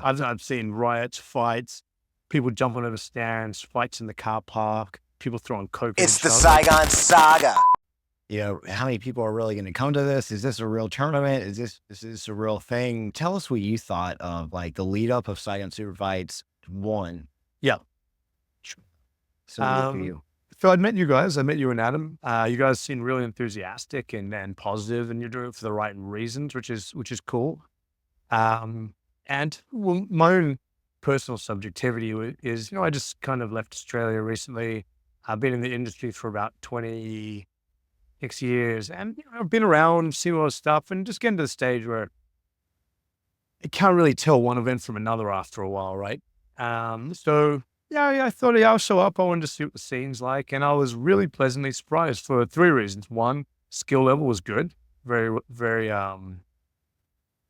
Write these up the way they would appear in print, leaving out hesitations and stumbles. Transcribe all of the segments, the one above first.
I've seen riots, fights, people jumping over stands, fights in the car park, people throwing coke. It's the Saigon Saga. You know, how many people are really going to come to this? Is this a real tournament? Is this a real thing? Tell us what you thought of like the lead up of Saigon Superfights 1. Yeah. So good for you. So I'd met you guys. I met you and Adam. You guys seem really enthusiastic and positive, and you're doing it for the right reasons, which is cool. And well, my own personal subjectivity is, I just kind of left Australia recently. I've been in the industry for about 26 years, and I've been around, seen a lot of stuff, and just getting to the stage where you can't really tell one event from another after a while, right? So I thought I'll show up. I wanted to see what the scene's like, and I was really pleasantly surprised for 3 reasons. One, skill level was good. Very, very, I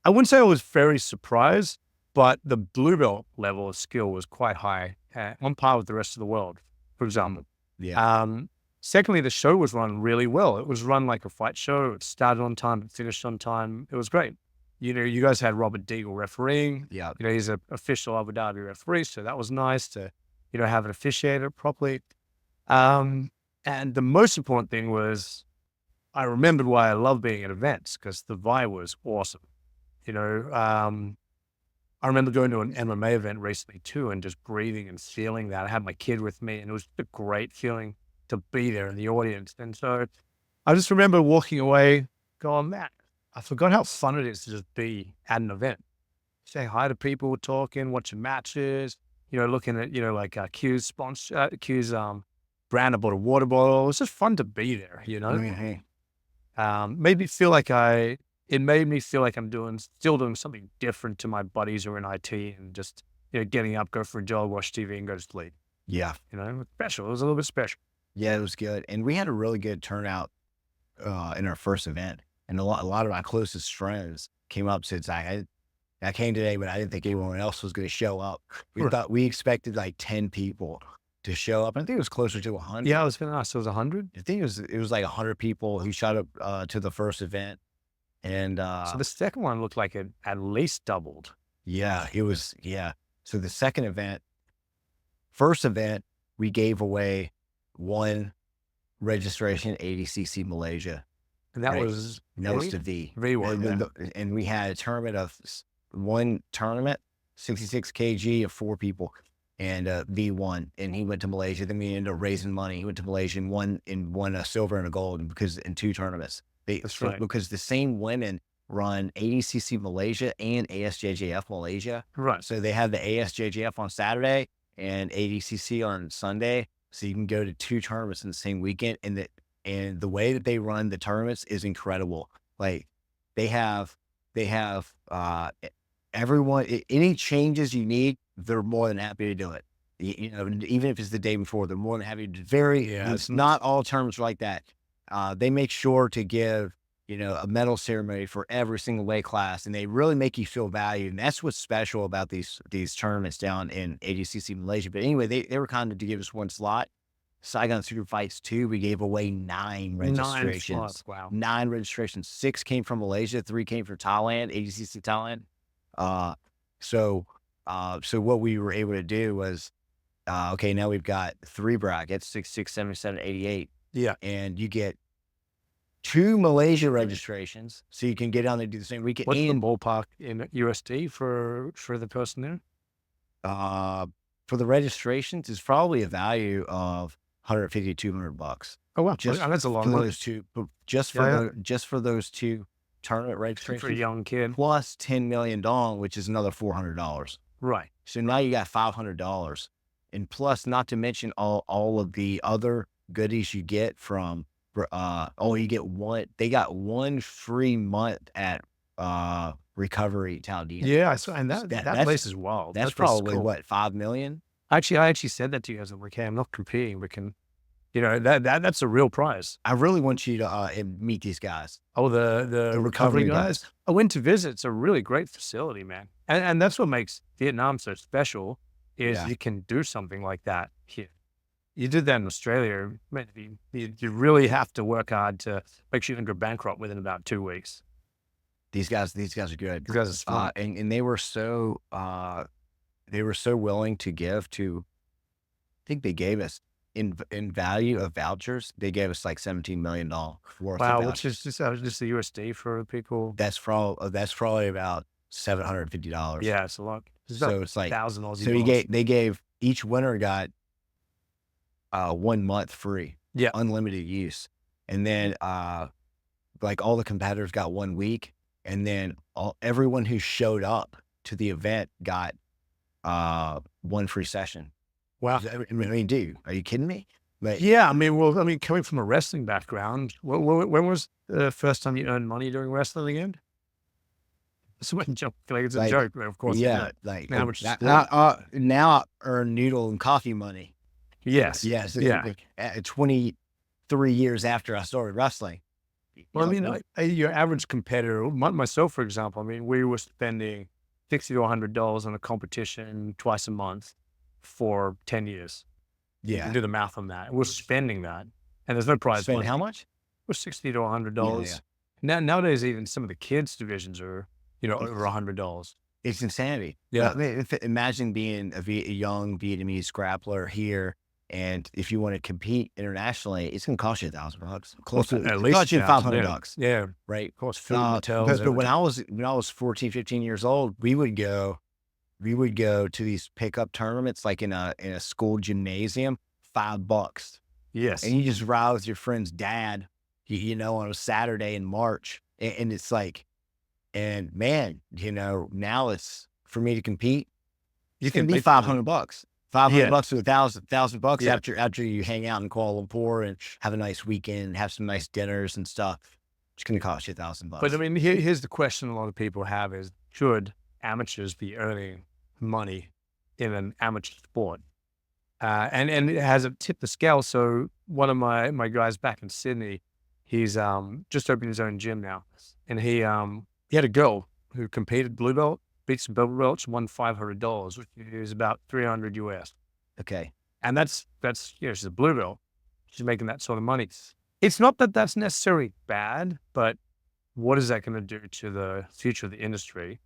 wouldn't say I was very surprised, but the blue belt level of skill was quite high, on par with the rest of the world, for example. Yeah. Secondly, the show was run really well. It was run like a fight show. It started on time, it finished on time. It was great. You guys had Robert Deagle refereeing. Yeah. He's an official Abu Dhabi referee, so that was nice to, have it officiated properly. And the most important thing was I remembered why I love being at events, because the vibe was awesome. I remember going to an MMA event recently too, and just breathing and feeling that. I had my kid with me, and it was a great feeling to be there in the audience. And so I just remember walking away going, man, I forgot how fun it is to just be at an event. Say hi to people, talking, watching matches, looking at, like Q's sponsor, Q's brand about a water bottle. It was just fun to be there, Made me feel like it made me feel like I'm still doing something different to my buddies who are in IT, and just, getting up, go for a jog, watch TV, and go to sleep. Yeah. It was special. It was a little bit special. Yeah, it was good. And we had a really good turnout in our first event. And a lot of my closest friends came up and said, I came today, but I didn't think anyone else was going to show up. We expected like 10 people to show up. I think it was closer to 100. Yeah, I was going to ask. So it was 100? I think it was like 100 people who showed up to the first event. And so the second one looked like it at least doubled. Yeah, it was. Yeah. So the first event, we gave away 1 registration, ADCC Malaysia. And that was the V. V1. And we had a tournament of 1 tournament, 66 kg of 4 people, and V1. And he went to Malaysia. Then we ended up raising money. He went to Malaysia and won a silver and a gold in 2 tournaments. That's right. Because the same women run ADCC Malaysia and ASJJF Malaysia. Right. So they have the ASJJF on Saturday and ADCC on Sunday. So you can go to 2 tournaments in the same weekend. And the way that they run the tournaments is incredible. Like they have everyone, any changes you need, they're more than happy to do it. Even if it's the day before, they're more than happy to it's not all tournaments like that. They make sure to give, a medal ceremony for every single weight class, and they really make you feel valued. And that's what's special about these tournaments down in ADCC Malaysia. But anyway, they were kind of to give us 1 slot. Saigon Superfights 2, we gave away 9 registrations. 9 slots, wow. 9 registrations. 6 came from Malaysia, 3 came from Thailand, ADCC Thailand. So what we were able to do was, okay, now we've got 3 brackets, 66, 77, 88. Yeah. And you get 2 Malaysia registrations, so you can get on there and do the same weekend. What's the ballpark in USD for the person there? For the registrations, it's probably a value of $150 to $200. Oh wow, that's a lot for those 2. Just for those 2 tournament registrations for a young kid, plus $10 million, which is another $400. Right. So now you got $500, and plus, not to mention all of the other goodies you get from. They got 1 free month at Recovery Taladino. Yeah, I saw, and that place is wild. That's probably cool. What, $5 million? Actually, I said that to you guys. I'm like, hey, I'm not competing. We can, that's a real prize. I really want you to meet these guys. Oh, the recovery guys. I went to visit. It's a really great facility, man. And that's what makes Vietnam so special is you can do something like that here. You did that in Australia. Man, you really have to work hard to make sure you don't go bankrupt within about 2 weeks. These guys are good. These guys are smart. And they were so they were so willing to give to, I think they gave us in value of vouchers, they gave us like $17 million worth of Wow, vouchers. which is just the USD for people. That's probably about $750. Yeah, it's a lot. So it's like 1,000 Aussie So dollars. they gave each winner got 1 month free, Yeah. unlimited use, and then like all the competitors got 1 week, and then everyone who showed up to the event got 1 free session. Wow. I mean, dude, are you kidding me? Like, Yeah, I mean, coming from a wrestling background, when was the first time you earned money doing wrestling again? It's a joke. Like, it's a joke, of course. Yeah, like How much now I earn noodle and coffee money. Yes. Yes. Yeah. 23 years after I started wrestling. Well, I mean, like, your average competitor, myself, for example, I mean, we were spending $60 to $100 on a competition twice a month for 10 years. You yeah. can do the math on that. We're spending that, and there's no prize Spend money. how much? We're $60 to $100. Nowadays, even some of the kids divisions are, over $100. It's insanity. Yeah. I mean, imagine being a young Vietnamese grappler here, and if you want to compete internationally, it's going to cost you $1,000. Close to At least cost you $500. Yeah, Right. of course, food, hotels. But when I was 14, 15 years old, we would go to these pickup tournaments, like in a school gymnasium, $5. Yes. And you just ride with your friend's dad, on a Saturday in March. And it's like, and man, now it's for me to compete. You can be $500, $500 to $1,000 after you hang out in Kuala Lumpur and have a nice weekend, have some nice dinners and stuff. It's going to cost you $1,000. But I mean, here's the question a lot of people have is, should amateurs be earning money in an amateur sport? And it hasn't tipped the scale. So one of my guys back in Sydney, he's just opened his own gym now. And he had a girl who competed blue belt, beat some purple belts, won $500, which is about $300 US. Okay. And that's she's a blue belt. She's making that sort of money. It's not that that's necessarily bad, but what is that going to do to the future of the industry?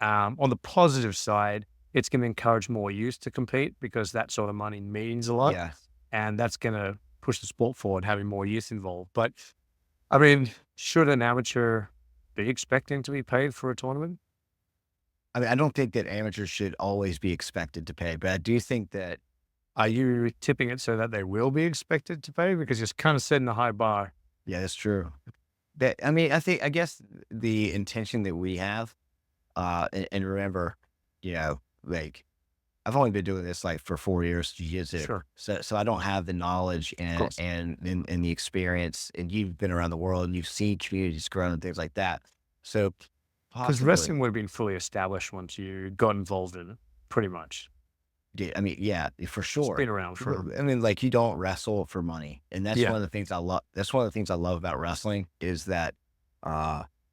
On the positive side, it's going to encourage more youth to compete because that sort of money means a lot. Yeah. And that's going to push the sport forward, having more youth involved. But I mean, should an amateur be expecting to be paid for a tournament? I mean, I don't think that amateurs should always be expected to pay, but I do think that. Are you tipping it so that they will be expected to pay? Because you're kind of setting a high bar. Yeah, that's true. I guess the intention that we have, and remember, like I've only been doing this like for 4 years, jiu-jitsu. Sure. So I don't have the knowledge and the experience, and you've been around the world and you've seen communities grow and things like that. So because wrestling would have been fully established once you got involved in it, pretty much. Yeah, I mean, yeah, for sure. It's been around for. I mean, like you don't wrestle for money, and that's one of the things I love. That's one of the things I love about wrestling is that,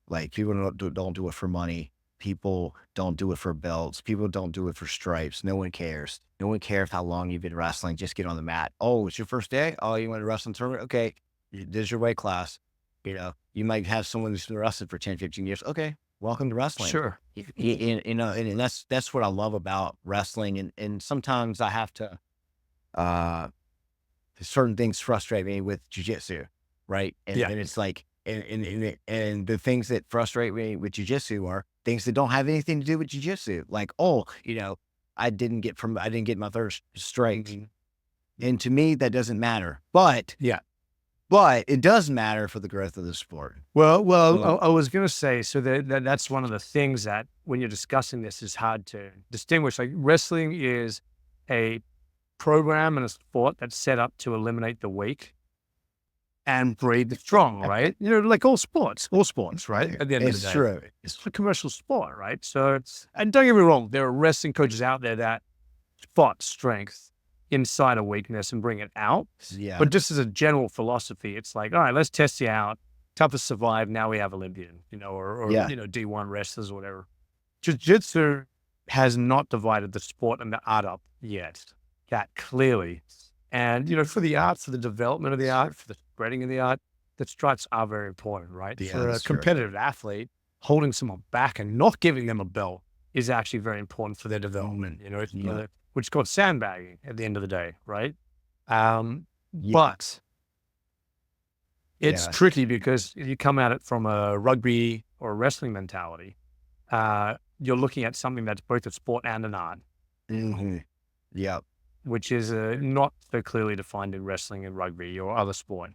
like people don't do it for money. People don't do it for belts. People don't do it for stripes. No one cares. No one cares how long you've been wrestling. Just get on the mat. Oh, it's your first day. Oh, you want to wrestle tournament? Okay, this is your weight class. You might have someone who's been wrestling for 10, 15 years. Okay, welcome to wrestling. Sure. And that's what I love about wrestling. And sometimes I have to, certain things frustrate me with jiu-jitsu, right? And it's like, and the things that frustrate me with jiu-jitsu are things that don't have anything to do with jiu-jitsu. Like, I didn't get my third strike. Mm-hmm. And to me, that doesn't matter. But it does matter for the growth of the sport. Well, I was going to say, so that's one of the things that when you're discussing this is hard to distinguish. Like wrestling is a program and a sport that's set up to eliminate the weak and breed the strong, right? Like all sports, right? At the end of the day. It's true. It's a commercial sport, right? So, and don't get me wrong, there are wrestling coaches out there that spot strength inside a weakness and bring it out. Yeah. But just as a general philosophy, it's like, all right, let's test you out. Toughest survive. Now we have Olympian, or D1 wrestlers or whatever. Jiu-jitsu has not divided the sport and the art up yet. That clearly. And, for the art, for the development of the art, for the spreading of the art, the stripes are very important, right? Yeah, for a competitive athlete, holding someone back and not giving them a belt is actually very important for their development, Yeah. which is called sandbagging at the end of the day, right? Yeah. But it's Yeah. tricky because if you come at it from a rugby or a wrestling mentality, you're looking at something that's both a sport and an art, Yep. which is not so clearly defined in wrestling and rugby or other sport.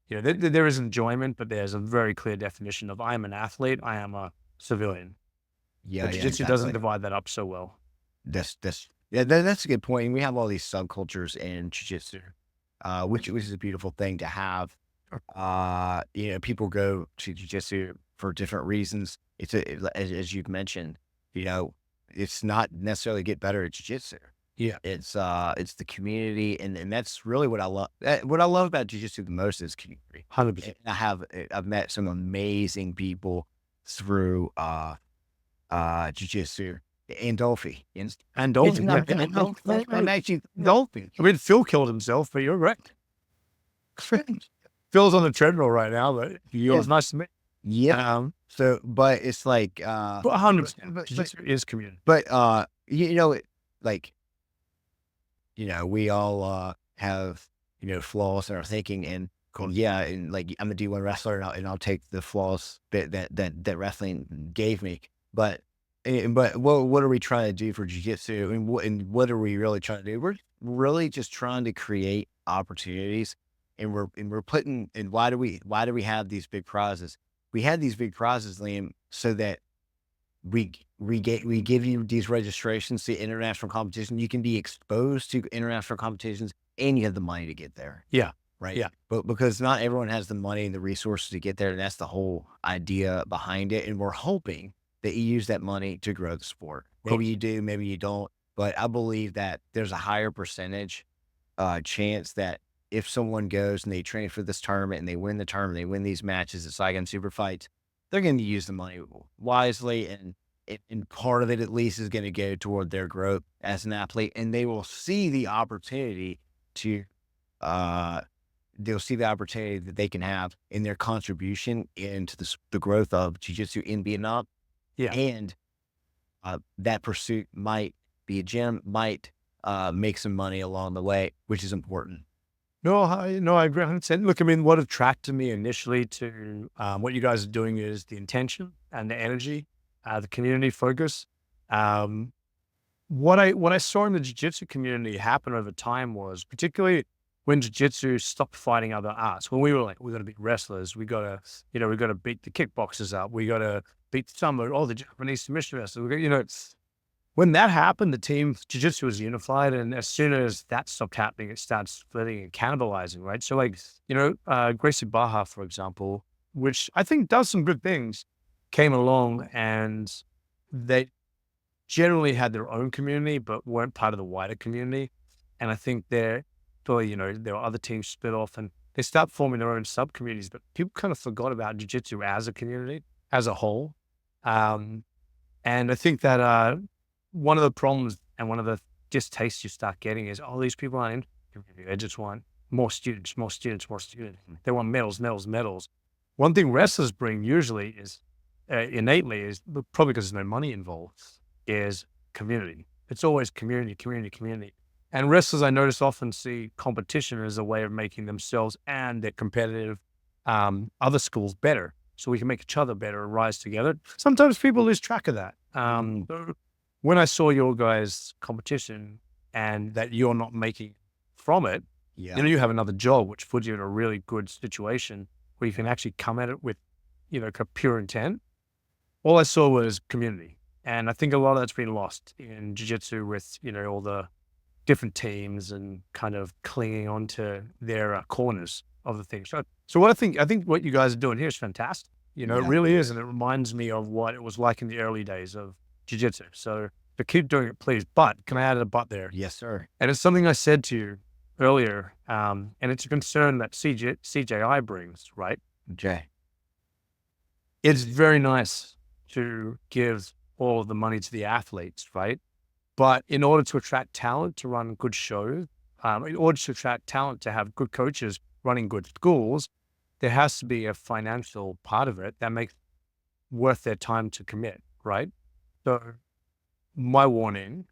There is enjoyment, but there's a very clear definition of I am an athlete, I am a civilian. Yeah. But Yeah. jiu-jitsu doesn't Exactly. divide that up so well. That's a good point. And we have all these subcultures in jiu-jitsu, which is a beautiful thing to have. People go to jiu-jitsu for different reasons. As you've mentioned, it's not necessarily get better at jiu-jitsu. Yeah. It's the community, and that's really what I love. What I love about jiu-jitsu the most is community. 100%. And I've met some amazing people through jiu-jitsu and Dolphy. And Dolphin. I'm actually Dolphy. I mean, Phil killed himself, but you're right. Phil's on the treadmill right now, but it was nice to meet. Yeah. But it's like, But 100%. Jiu-jitsu is community. but we all have flaws in our thinking, and and like I'm a D1 wrestler, and I'll take the flaws that wrestling gave me. But what are we trying to do for jiu-jitsu, and what are we really trying to do? We're really just trying to create opportunities, and we're putting. And why do we have these big prizes? We had these big prizes, Liam, so that we give you these registrations to international competition. You can be exposed to international competitions, and you have the money to get there. Yeah. Right. Yeah. But because not everyone has the money and the resources to get there, and that's the whole idea behind it. And we're hoping that you use that money to grow the sport. Maybe you do, maybe you don't. But I believe that there's a higher percentage chance that if someone goes and they train for this tournament and they win the tournament, they win these matches at Saigon Superfights, they're going to use the money wisely, and part of it at least is going to go toward their growth as an athlete, and they will see the opportunity to they'll see the opportunity that they can have in their contribution into the growth of jiu-jitsu in Vietnam. Yeah. And that pursuit might be a gym, might make some money along the way, which is important. No, I agree 100%. Look, I mean, what attracted me initially to what you guys are doing is the intention and the energy, the community focus. What I saw in the jiu-jitsu community happen over time was, particularly when jiu-jitsu stopped fighting other arts, when we were like, we got to beat wrestlers, we got to beat the kickboxers up, we got to beat the Japanese submission wrestlers. When that happened, the team jiu-jitsu was unified, and as soon as that stopped happening, it started splitting and cannibalizing, right? So Gracie Baja, for example, which I think does some good things, came along, and they generally had their own community, but weren't part of the wider community. And I think there were other teams split off, and they start forming their own sub-communities, but people kind of forgot about jiu-jitsu as a community, as a whole. And I think that one of the problems and one of the distastes you start getting is, these people aren't in community. They just want more students. They want medals. One thing wrestlers bring usually is, innately, is probably because there's no money involved, is community. It's always community. And wrestlers, I notice, often see competition as a way of making themselves and their competitive other schools better, so we can make each other better and rise together. Sometimes people lose track of that. So when I saw your guys' competition and that you're not making from it, you have another job, which puts you in a really good situation where you can actually come at it with, pure intent. All I saw was community. And I think a lot of that's been lost in jiu-jitsu with, all the different teams and kind of clinging onto their corners of the thing. So what I think what you guys are doing here is fantastic. It really is. And it reminds me of what it was like in the early days of jiu-jitsu. So keep doing it, please. But can I add a but there? Yes, sir. And it's something I said to you earlier, and it's a concern that CJI brings, right? Okay. It's very nice to give all of the money to the athletes, right? But in order to attract talent to run good shows, in order to attract talent to have good coaches running good schools, there has to be a financial part of it that makes worth their time to commit, right? So my warning,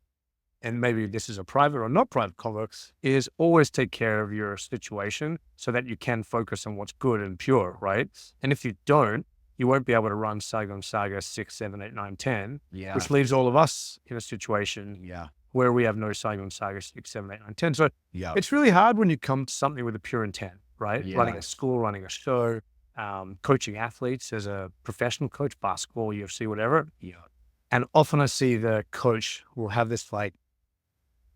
and maybe this is a private or not private convex, is always take care of your situation so that you can focus on what's good and pure, right? And if you don't, you won't be able to run Saigon Saga 6, 7, 8, 9, 10, Yeah. which leaves all of us in a situation Yeah. where we have no Saigon Saga 6, 7, 8, 9, 10. So Yeah. it's really hard when you come to something with a pure intent, right? Yeah. Running a school, running a show, coaching athletes as a professional coach, basketball, UFC, whatever. Yeah. And often I see the coach will have this like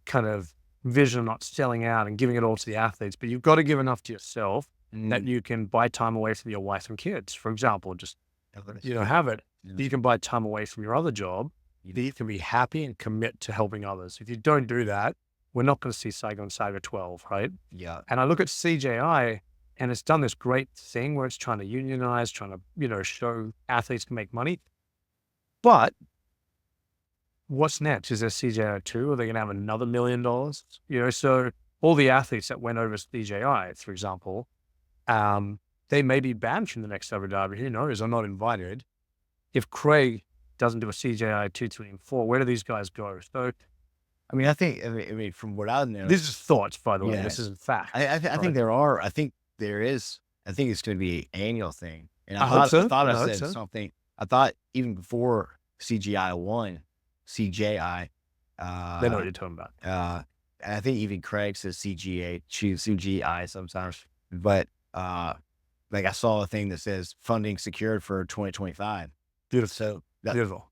kind of vision of not selling out and giving it all to the athletes, but you've got to give enough to yourself that you can buy time away from your wife and kids, for example. Just, have it. You can buy time away from your other job. You can be happy and commit to helping others. If you don't do that, we're not going to see Saigon Saga 12, right? Yeah. And I look at CJI, and it's done this great thing where it's trying to unionize, trying to, show athletes can make money. But what's next? Is there CJI 2? Are they going to have another $1 million? So all the athletes that went over to CJI, for example, they may be banned from the next Abu Dhabi. Who knows? I'm not invited. If Craig doesn't do a CJI 2, 3, and 4, where do these guys go? So, I mean, from what I know, this is thoughts, by the way. Yeah. This isn't fact. I think there are. I think there is. I think it's going to be an annual thing. And I hope so. I thought I I hope said so. something. I thought even before CGI 1, CJI. They know what you're talking about. And I think even Craig says CGI sometimes. But like I saw a thing that says funding secured for 2025. Beautiful. So that, Beautiful.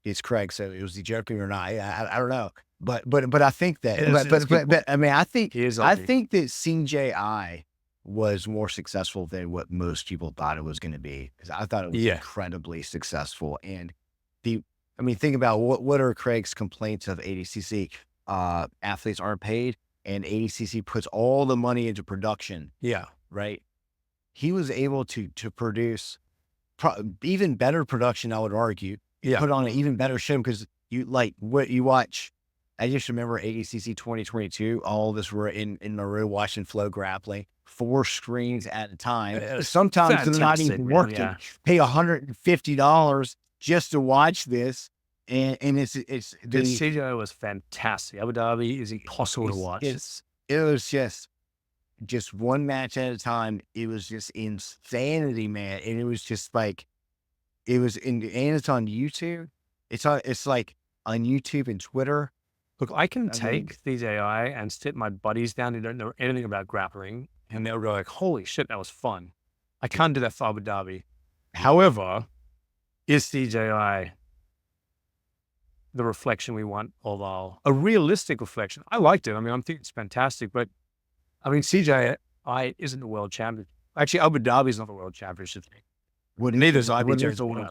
it's Craig. So it was he joking or not? I don't know. But I think that. It is But I mean, I think He is I lucky. think that CJI was more successful than what most people thought it was going to be, because I thought it was incredibly successful. And think about what are Craig's complaints of ADCC? Athletes aren't paid, and ADCC puts all the money into production. Yeah. Right. He was able to produce even better production, I would argue. Yeah. Put on an even better show, because what you watch. I just remember ADCC 2022. All of us were in Nauru watching Flow Grappling, 4 screens at a time. Sometimes they're not even working. Yeah. Pay $150 just to watch this, and it's The CJI was fantastic. Abu Dhabi is impossible to watch. It was just one match at a time. It was just insanity, man. And it was just like, and it's on YouTube. It's like on YouTube and Twitter. Look, I can take CJI and sit my buddies down who don't know anything about grappling, and they'll go like, holy shit, that was fun. I can't do that for Abu Dhabi. However, is CJI the reflection we want, although a realistic reflection? I liked it. I think it's fantastic, but CJI isn't the world champion. Actually, Abu Dhabi is not the world championship. Neither is IBJ.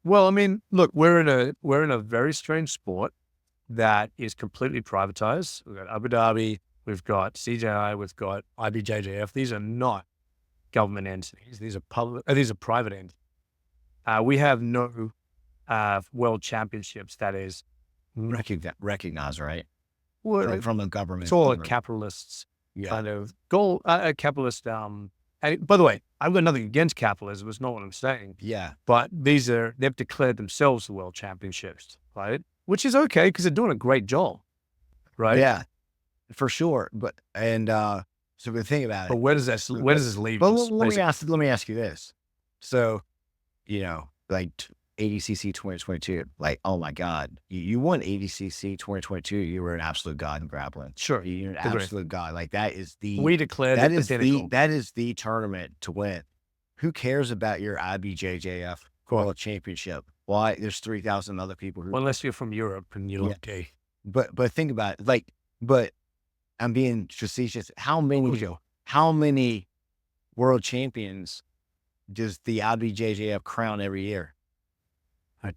Well, look, we're in a very strange sport that is completely privatized. We've got Abu Dhabi, we've got CJI, we've got IBJJF. These are not government entities. These are private entities. We have no world championships that is recognized, right? From the government. It's all a capitalist's kind of goal, a capitalist. And by the way, I've got nothing against capitalism. It's not what I'm saying. Yeah. But they've declared themselves the world championships, right? Which is okay, because they're doing a great job, right? Yeah, for sure. But so the thing about it. But where does this leave Well, us? let me ask you this. So, like ADCC 2022, like, oh my God, you won ADCC 2022. You were an absolute god in grappling. Sure, you're an absolute god. Like that is we declared that is the tournament to win. Who cares about your IBJJF World Championship? Why? There's 3,000 other people who. Unless you're from Europe and you're okay. But think about it. But I'm being facetious. How many world champions does the IBJJF crown every year?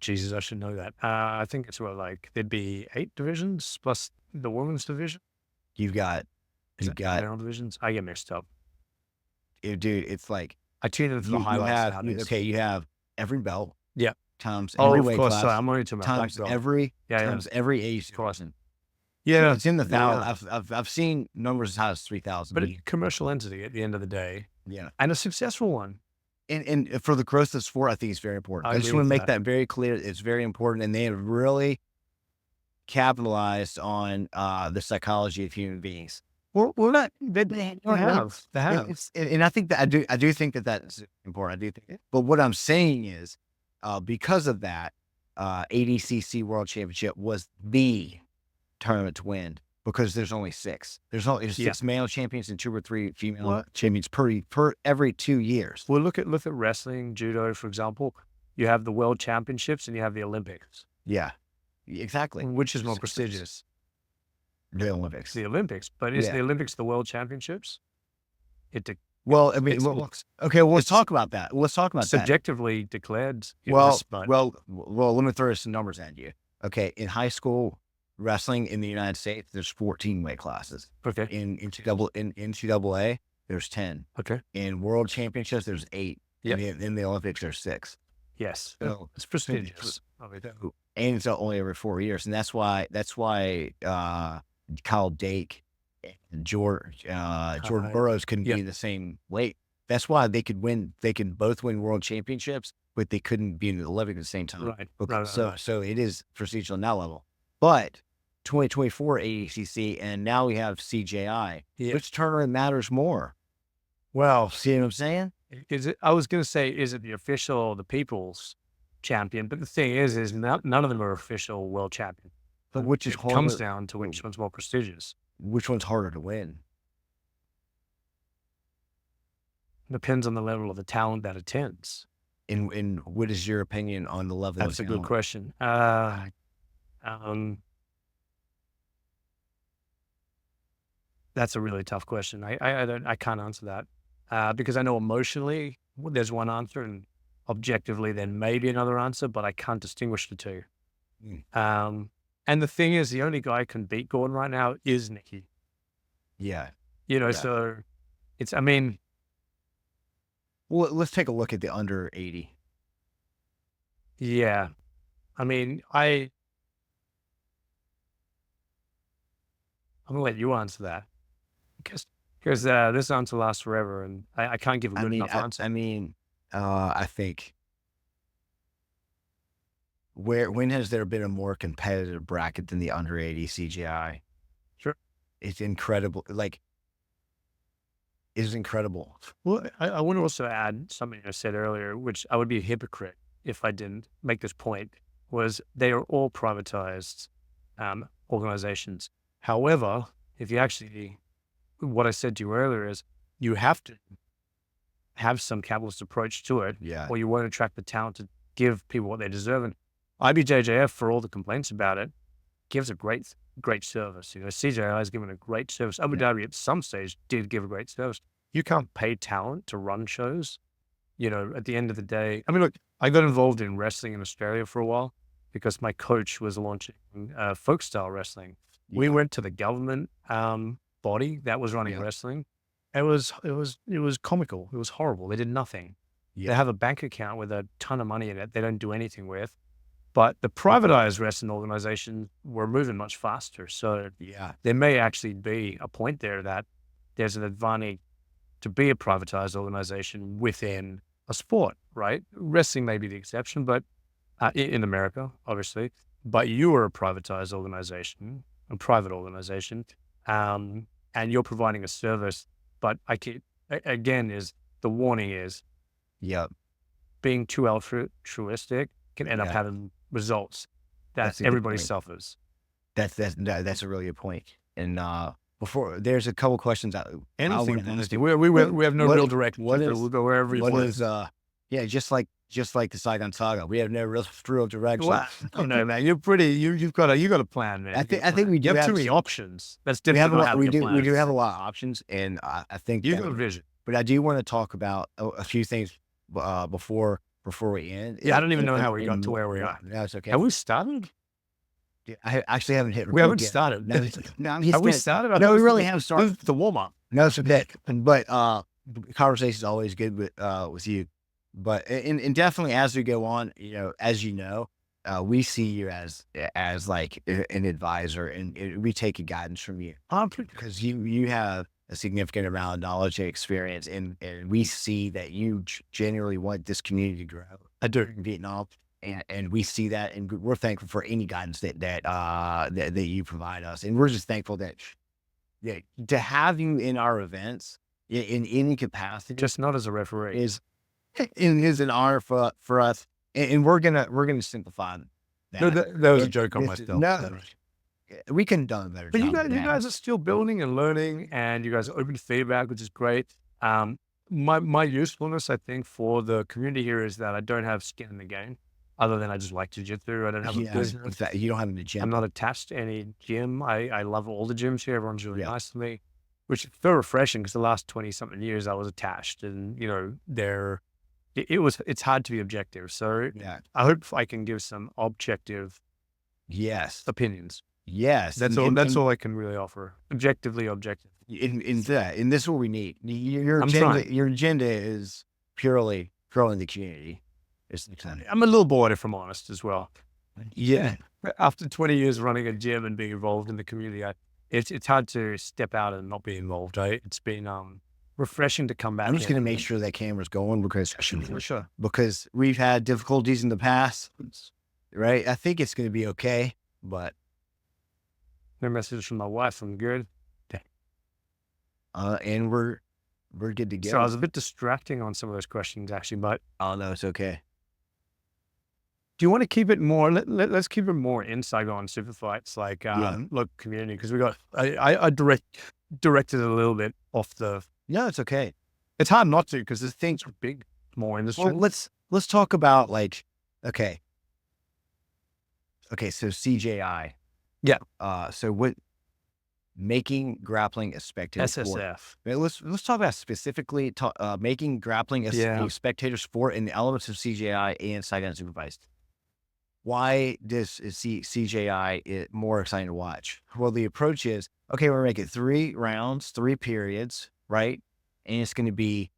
Jesus, I should know that. I think it's there'd be 8 divisions plus the women's division. You've got divisions. I get mixed up. Dude, it's like I tune into the highlights. You have every belt. Yeah. Times every weight class. Sorry, I'm only talking about times every age. Yeah, it's in the thousands. I've seen numbers as high as 3,000. But a commercial entity at the end of the day. Yeah, and a successful one. And for the growth of the sport, I think it's very important. I just want to make that very clear. It's very important, and they have really capitalized on the psychology of human beings. Well, not they have. And I think that I do think that that's important. I do think, but what I'm saying is, because of that, ADCC World Championship was the tournament to win because there's only 6. There's six male champions and 2 or 3 female champions per every 2 years. Well, look at wrestling, judo, for example. You have the World Championships and you have the Olympics. Yeah, exactly. Which is more prestigious? The Olympics. The Olympics, but is the Olympics the World Championships? Well, I mean, okay. Well, let's talk about that. Let's talk about subjectively declared. Well, let me throw some numbers at you. Okay, in high school wrestling in the United States, there's 14 weight classes. Okay. In NCAA, there's 10. Okay. In World Championships, there's 8. Yeah. In the Olympics, there's 6. Yes. So, it's prestigious. And it's only every 4 years, and that's why Kyle Dake and Jordan Burroughs couldn't be the same weight. That's why they could win. They could both win world championships, but they couldn't be in the Olympics at the same time. Right. So it is prestigious on that level. But 2024 ADCC, and now we have CJI. Which tournament matters more? Well, see what I'm saying? Is it? I was going to say, is it the official, the people's champion? But the thing is none of them are official world champion. But which is harder, comes down to which one's more prestigious. Which one's harder to win? Depends on the level of the talent that attends. And what is your opinion on the level? That's a good question. That's a really tough question. I can't answer that because I know emotionally there's one answer, and objectively there may be another answer, but I can't distinguish the two. And the thing is, the only guy who can beat Gordon right now is Nicky. Yeah. So it's, I mean. Well, let's take a look at the under 80. Yeah. I mean, I'm going to let you answer that because this answer lasts forever and I can't give a good enough answer. I think when has there been a more competitive bracket than the under 80 CGI? Sure. It's incredible. It's incredible. Well, I want to also add something I said earlier, which I would be a hypocrite if I didn't make this point, was they are all privatized organizations. However, if you actually, what I said to you earlier is you have to have some capitalist approach to it, or you won't attract the talent to give people what they deserve. And IBJJF, for all the complaints about it, gives a great service. CJI has given a great service. Abu Dhabi at some stage did give a great service. You can't pay talent to run shows. At the end of the day, I mean, look, I got involved in wrestling in Australia for a while because my coach was launching folk style wrestling. Yeah. We went to the government body that was running wrestling. It was comical. It was horrible. They did nothing. Yeah. They have a bank account with a ton of money in it. They don't do anything with. But the privatized wrestling organizations were moving much faster. So there may actually be a point there that there's an advantage to be a privatized organization within a sport, right? Wrestling may be the exception, but in America, obviously. But you are a privatized organization, a private organization, and you're providing a service. But the warning is, being too altruistic can end up having results that everybody suffers. That's a really good point. And before there's a couple questions out. Anything, we have no real direction. We'll go wherever you want. Just like the Saigon Saga, we have no real direction. Well, oh no, man, you've got a plan, man. I think we do have too many options. That's different. We do have a lot of options, and I think you got a vision. But I do want to talk about a few things before we end. Yeah, I don't even know how we got to where we are. No, it's okay. Have we started? Yeah, I actually haven't hit record. We haven't started. Have we started? No, we really haven't started. The warm up. No, it's okay. But conversation is always good with you. But and definitely as we go on, as you know, we see you as like an advisor, and we take guidance from you because you have a significant amount of knowledge and experience, and we see that you genuinely want this community to grow. I do. In Vietnam, and we see that, and we're thankful for any guidance that you provide us, and we're just thankful that to have you in our events in any capacity, Just not as a referee, is an honor for us, and we're gonna simplify that. No, that was a joke on myself. No, we couldn't have done a better But job. you guys are still building and learning, and you guys are open to feedback, which is great. My usefulness, I think, for the community here is that I don't have skin in the game, other than I just like jiu-jitsu. I don't have a business. You don't have an agenda. I'm not attached to any gym. I love all the gyms here. Everyone's really Yeah. nice to me, which is very refreshing because the last 20-something years I was attached, and it's hard to be objective. So Yeah. I hope I can give some objective Yes. opinions. Yes. That's all. That's all I can really offer. Objectively objective. And this is what we need. Your I'm agenda, trying. your agenda is purely growing the community. I'm a little bored, if I'm honest, as well. Yeah. After 20 years running a gym and being involved in the community, it's hard to step out and not be involved. Right? It's been refreshing to come back. I'm just going to make sure that camera's going because we've had difficulties in the past, right? I think it's going to be okay, but No message from my wife. I'm good. and we're good to go. So I was a bit distracting on some of those questions, actually. But Oh no, it's okay. do you want to keep it more? Let's keep it more in Saigon Superfights, like Yeah. local community, because we got. I directed it a little bit off the. No, it's okay. It's hard not to because the things are big, more industry. Well, let's talk about okay. So CJI. Yeah. So what making grappling a spectator sport. SSF. Let's talk about specifically making grappling a spectator sport and the elements of CJI and Saigon Superfights. Why does CJI more exciting to watch? Well, the approach is, okay, we're making 3 rounds, 3 periods, right? And it's going to be,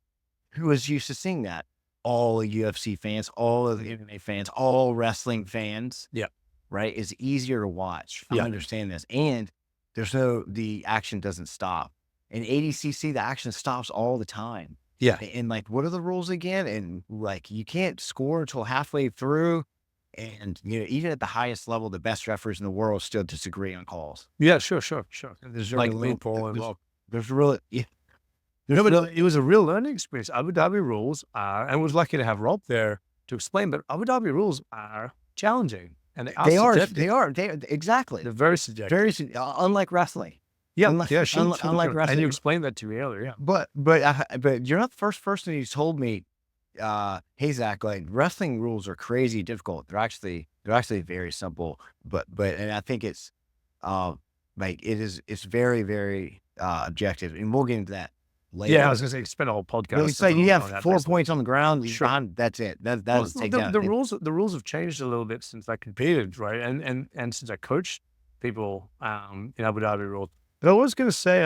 who is used to seeing that? All the UFC fans, all of the MMA fans, all wrestling fans. Yeah. Right? It's easier to watch. I Yeah. understand this. And the action doesn't stop. In ADCC, the action stops all the time. Yeah. And what are the rules again? And you can't score until halfway through. And, even at the highest level, the best referees in the world still disagree on calls. Yeah, sure. There's Like, a loophole involved. There's really, No, but it was a real learning experience. Abu Dhabi rules are, and I was lucky to have Rob there to explain, but Abu Dhabi rules are challenging. And they are exactly. They're very subjective. Very, unlike wrestling. Yeah, unlike and wrestling. you explained that to me earlier, yeah. But you're not the first person who's told me, hey Zach, wrestling rules are crazy difficult. They're actually very simple. But and I think it's it's very, very objective, and we'll get into that later. Yeah, I was gonna say spend a whole podcast. So you have 4 points on the ground. Sure. That's it. That's takedown. The rules have changed a little bit since I competed, right? And since I coached people in Abu Dhabi rules. But I was gonna say,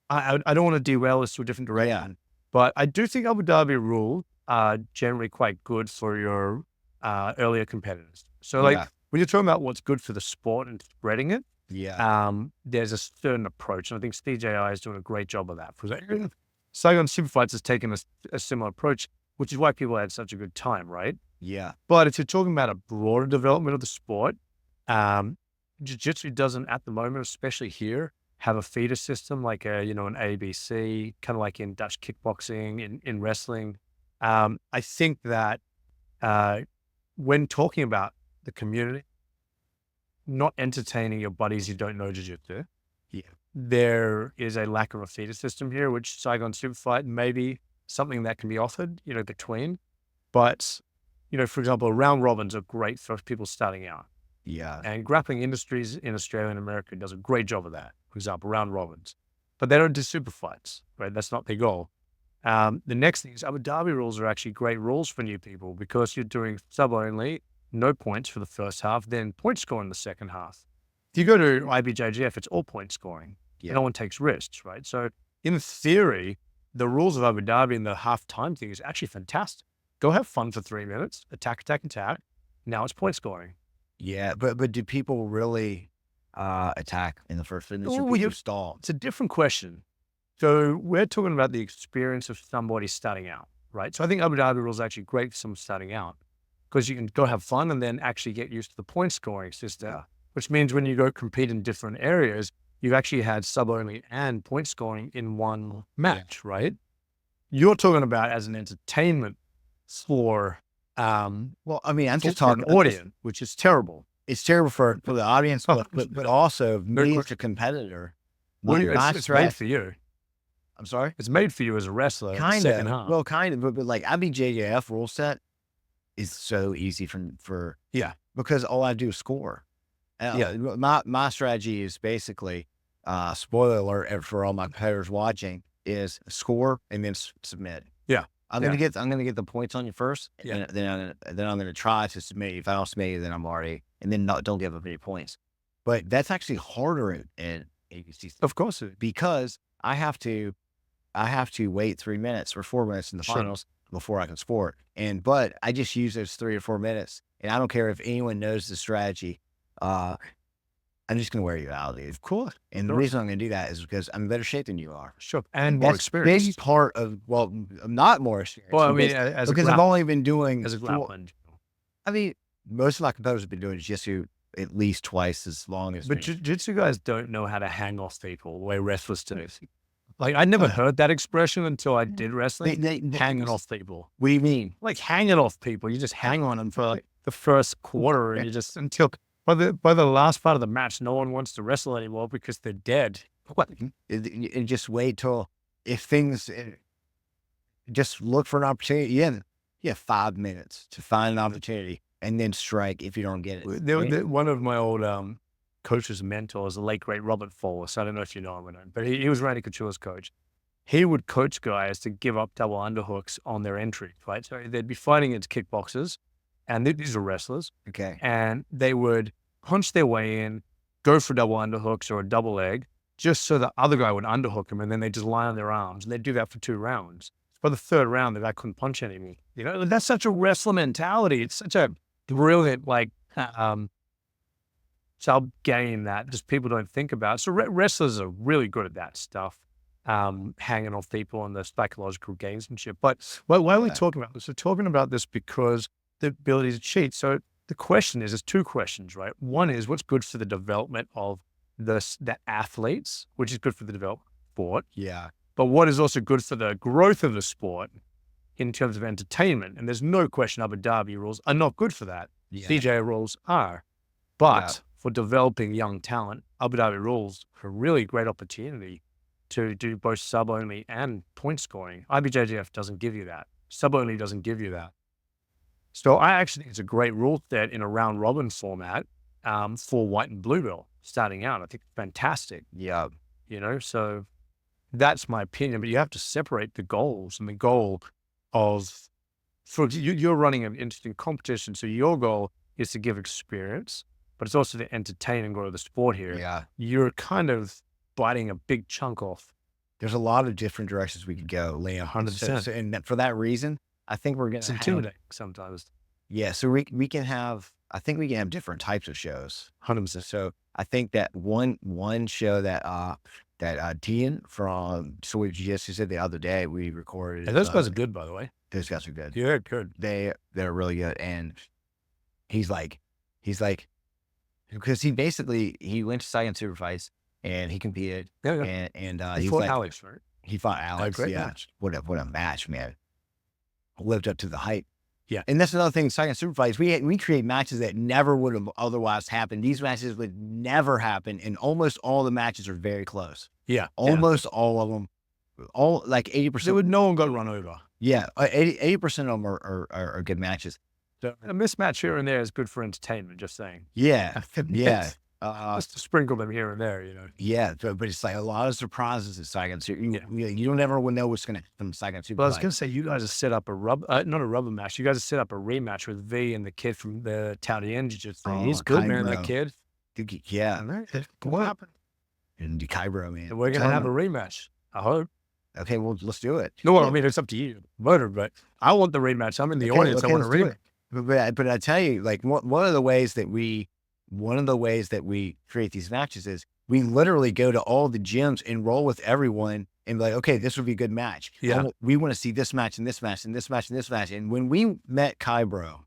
I don't want to derail this to a different direction, but I do think Abu Dhabi rules are generally quite good for your earlier competitors. So when you're talking about what's good for the sport and spreading it, there's a certain approach, and I think CJI is doing a great job of that. Saigon Superfights has taken a similar approach, which is why people had such a good time, right? Yeah. But if you're talking about a broader development of the sport, jiu-jitsu doesn't at the moment, especially here, have a feeder system like an ABC, kind of like in Dutch kickboxing, in wrestling. I think that when talking about the community, not entertaining your buddies who don't know jiu-jitsu, there is a lack of a feeder system here, which Saigon Superfight may be something that can be offered, between. But, for example, round robins are great for people starting out. Yeah. And Grappling Industries in Australia and America does a great job of that, for example, round robins. But they don't do super fights, right? That's not their goal. The next thing is Abu Dhabi rules are actually great rules for new people because you're doing sub only, no points for the first half, then point score in the second half. If you go to IBJJF, it's all point scoring. Yeah. No one takes risks, right? So in theory, the rules of Abu Dhabi and the half-time thing is actually fantastic. Go have fun for 3 minutes, attack. Now it's point scoring. Yeah, but do people really? attack in the first finish. Well, Well, you stall. It's a different question. So we're talking about the experience of somebody starting out, right? So I think Abu Dhabi rules are actually great for someone starting out because you can go have fun and then actually get used to the point scoring system, which means when you go compete in different areas, you've actually had sub only and point scoring in one match, right? You're talking about as an entertainment for, Well, I mean, I'm just for talking an audience, which is terrible. It's terrible for the audience, but also me as a competitor. Well, it's made for you. I'm sorry? It's made for you as a wrestler. Kind second of. half. Well, kind of. But like IBJJF rule set is so easy for because all I do is score. My strategy is basically, spoiler alert for all my competitors watching, is score and then submit. Yeah. I'm gonna get the points on you first, and then I'm gonna try to submit you. If I don't submit you, then I'm already, and then don't give up any points. But that's actually harder in ABC. Of course, because I have to wait 3 minutes or 4 minutes in the finals before I can sport. But I just use those 3 or 4 minutes, and I don't care if anyone knows the strategy. I'm just going to wear you out, dude. Of course. And the reason I'm going to do that is because I'm in better shape than you are. Sure. And more experience. Big part of, well, I'm not more experienced. Well, I mean, because I've only been doing, as a grappling. I mean, most of my competitors have been doing jiu-jitsu at least twice as long as But jiu-jitsu guys don't know how to hang off people the way wrestlers do. Like, I never heard that expression until I did wrestling. Hanging off people. What do you mean? Like hanging off people. You just hang on them for like the first quarter and you just until by the last part of the match, no one wants to wrestle anymore because they're dead. What? And just wait till if things, just look for an opportunity. You have 5 minutes to find an opportunity and then strike if you don't get it. One of my old coach's mentors, the late great Robert Fowler. So I don't know if you know him or not, but he was Randy Couture's coach. He would coach guys to give up double underhooks on their entry, right? So they'd be fighting against kickboxers, and these are wrestlers. Okay. And they would punch their way in, go for double underhooks or a double leg, just so the other guy would underhook them, and then they just lie on their arms. And they'd do that for 2 rounds. By the 3rd round, the guy couldn't punch anymore. You know, that's such a wrestler mentality. It's such a brilliant, like, sub game that just people don't think about. So wrestlers are really good at that stuff, hanging off people and the psychological games and shit. But why are we talking about this? We're talking about this because the ability to cheat. So the question is, there's 2 questions, right? One is what's good for the development of the athletes, which is good for the development of sport. Yeah. But what is also good for the growth of the sport in terms of entertainment. And there's no question Abu Dhabi rules are not good for that. Yeah. CJ rules are. But for developing young talent, Abu Dhabi rules are a really great opportunity to do both sub-only and point scoring. IBJJF doesn't give you that. Sub-only doesn't give you that. So I actually think it's a great rule set in a round robin format for white and blue belt starting out. I think it's fantastic. Yeah. You know, so that's my opinion, but you have to separate the goals. And the goal of, you're running an interesting competition. So your goal is to give experience, but it's also to entertain and grow the sport here. Yeah. You're kind of biting a big chunk off. There's a lot of different directions we could go, Liam. 100%. And for that reason, I think we're going to intimidating sometimes. Yeah. So we can have, I think we can have different types of shows. 100%. So I think that one show that Dean from Soy Jiu-Jitsu said the other day, we recorded. And those guys are good, by the way. Those guys are good. Yeah, good. They're really good. And he's like, because he went to Saigon Superfights and he competed. Yeah. And he fought Alex, right? He fought Alex. Great match. What a match, man. Lived up to the hype. Yeah. And that's another thing, Saigon Superfights, we create matches that never would have otherwise happened. These matches would never happen, and almost all the matches are very close. Yeah. Almost all of them. All like 80%. No one got run over. Yeah. 80% of them are good matches. So a mismatch here and there is good for entertainment, just saying. Yeah. Yeah. Just to sprinkle them here and there, you know. Yeah, but it's like a lot of surprises at Saigon. You don't ever know what's going to happen to Saigon Superfights. Well, I was going to say, you guys have set up not a rubber match. You guys have set up a rematch with V and the kid from the Taotian Jiu-Jitsu. He's good, man, that kid. Yeah. What happened? And Cairo, man. And we're going to have a rematch, I hope. Okay, well, let's do it. No, I mean, it's up to you, voter, but I want the rematch. I'm in the audience. I want a rematch. But I tell you, like, one of the ways that we one of the ways that we create these matches is we literally go to all the gyms and roll with everyone and be like, okay, this would be a good match. Yeah. We want to see this match and this match and this match and this match. And when we met Kai Bro,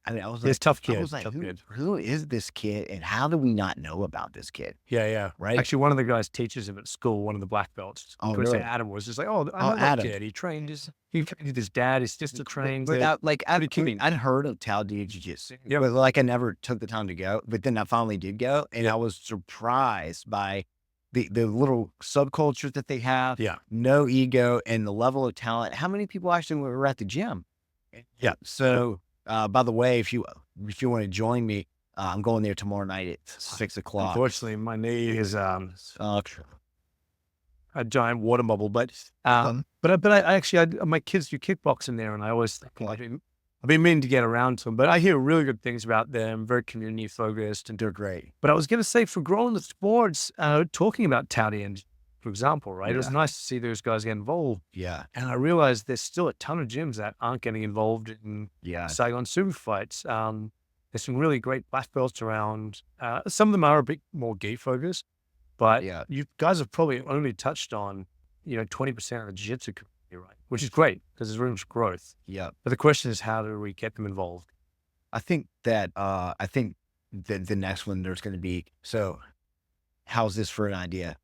I mean, I was like, He's tough kid. I was like, tough kid. who is this kid and how do we not know about this kid? Yeah. Right. Actually, one of the guys teaches him at school, one of the black belts. Oh, Of course, really? Adam was just like, oh, I know that Adam. kid. He trained his dad. His sister trained. But kidding. I'd heard of Tao Jiu-Jitsu, Yeah. but like I never took the time to go. But then I finally did go, and I was surprised by the little subculture that they have. Yeah. No ego and the level of talent. How many people actually were at the gym? Yeah. So, by the way, if you want to join me, I'm going there tomorrow night at 6:00. Unfortunately, my knee is a giant water bubble. But I actually my kids do kickboxing there, and I always think I've been meaning to get around to them. But I hear really good things about them. Very community focused, and They're great. But I was going to say, for growing the sports, talking about Towdy and, for example, right? It was nice to see those guys get involved. Yeah. And I realized there's still a ton of gyms that aren't getting involved in Yeah. Saigon Superfights. There's some really great black belts around. Some of them are a bit more gi focused, but Yeah. you guys have probably only touched on, 20% of the jiu-jitsu community, right? Which is great because there's room for growth. Yeah. But the question is, how do we get them involved? I think that the next one there's going to be, so how's this for an idea?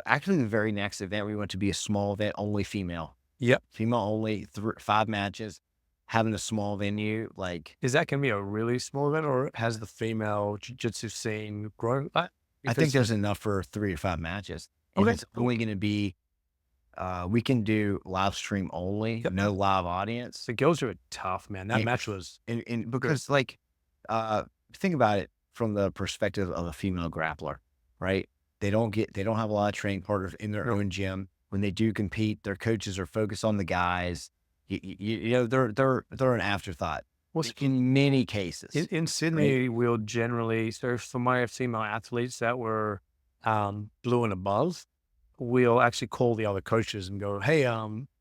Actually, the very next event we want to be a small event, only female. Yep. Female only, 5 matches, having a small venue. Like, Is that going to be a really small event, or has the female jiu-jitsu scene grown? I think there's enough for 3 to 5 matches. And Okay. it's only going to be, we can do live stream only, Yep. no live audience. The girls are tough, man. That Yeah. match was And because like, think about it from the perspective of a female grappler, right? They don't have a lot of training partners in their own gym. When they do compete, their coaches are focused on the guys. They're an afterthought. In many cases. in Sydney. We'll generally, so for my female athletes that were blue and above, we'll actually call the other coaches and go, hey,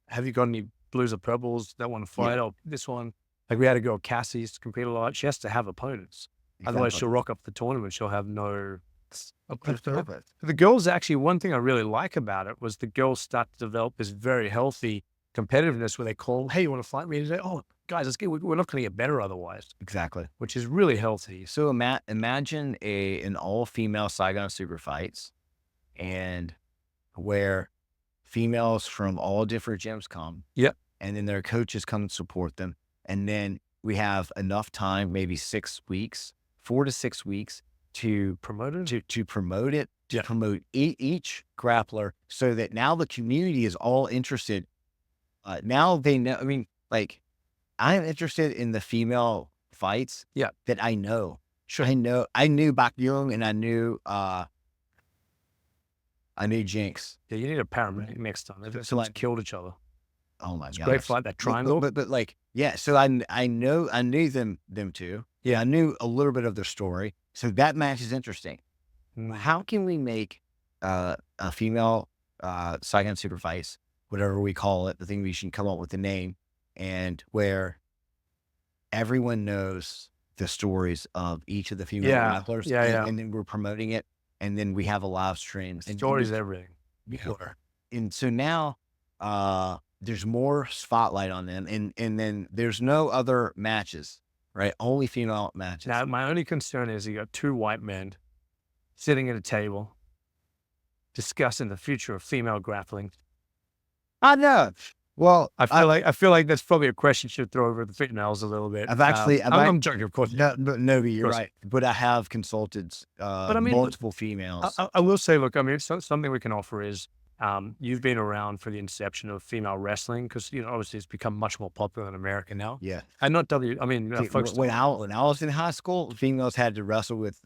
have you got any blues or purples that want to fight? Oh, this one. Like we had a girl, Cassie, used to compete a lot. She has to have opponents. Otherwise, she'll rock up the tournament. She'll have no. The girls, actually, one thing I really like about it was the girls start to develop this very healthy competitiveness where they call, hey, you want to fight me today? Oh, guys, let's get, we're not going to get better otherwise. Exactly. Which is really healthy. So imagine an all-female Saigon Superfights, and where females from all different gyms come. Yep. And then their coaches come and support them. And then we have enough time, maybe 6 weeks, 4 to 6 weeks, to Promote it? to promote it, to Yeah. promote each grappler, so that now the community is all interested. Now they know, I mean, like, I'm interested in the female fights. Yeah. That I know. Sure. I knew Bak Young, and I knew Jinx. Yeah, you need a paramedic next time. They've like- killed each other. Oh my god. Great fight, that triangle. But like, yeah, so I knew them too. Yeah, I knew a little bit of their story. So that match is interesting. How can we make a female Saigon Superfights, whatever we call it, the thing we should come up with a name, and where everyone knows the stories of each of the female grapplers, and then we're promoting it, and then we have a live stream. And Stories, everything. And so now there's more spotlight on them, and then there's no other matches, right? Only female matches. Now, my only concern is you got 2 white men sitting at a table discussing the future of female grappling. I know. Well, I feel like that's probably a question you should throw over the females a little bit. I'm joking, of course. No, but you're right. But I have consulted I mean, multiple females. I will say, look, I mean, something we can offer is you've been around for the inception of female wrestling because, obviously it's become much more popular in America now. Yeah. And not folks. When I was in high school, females had to wrestle with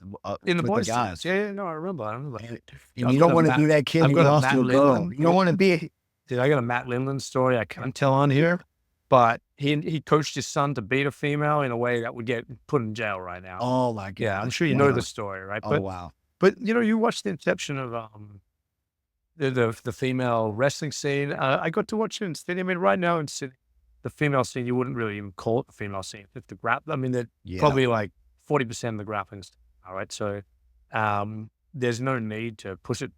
In the with boys' the guys. teams. Yeah, no, I remember. And you don't want to do that, kid. I've You got a lost Matt your girl. Lindland. You don't want to be. Dude, I got a Matt Lindland story I can't tell on here, but he coached his son to beat a female in a way that would get put in jail right now. Oh my god. Yeah, I'm sure you know the story, right? Oh wow. But you watched the inception of the female wrestling scene. I got to watch it in Sydney. I mean, right now in Sydney, the female scene, you wouldn't really even call it the female scene. It's the grap. I mean, they're probably like 40% of the grappling. All right. So there's no need to push it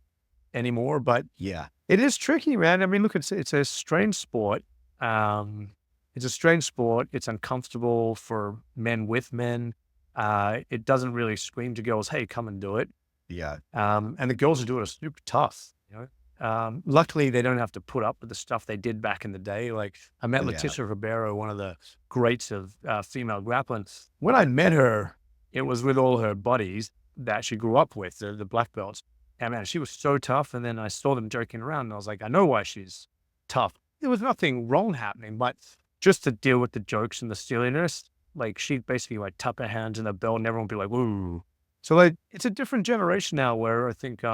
anymore, but Yeah. it is tricky, man. I mean, look, it's a strange sport. It's a strange sport. It's uncomfortable for men with men. It doesn't really scream to girls, hey, come and do it. Yeah. And the girls who do it are super tough, you know. Luckily, they don't have to put up with the stuff they did back in the day. Like, I met Leticia Ribeiro, one of the greats of female grappling. When I met her, it was with all her buddies that she grew up with, the black belts. And man, she was so tough. And then I saw them joking around and I was like, I know why she's tough. There was nothing wrong happening, but just to deal with the jokes and the silliness, like she'd basically like tuck her hands in the belt and everyone would be like, ooh. So like, it's a different generation now where I think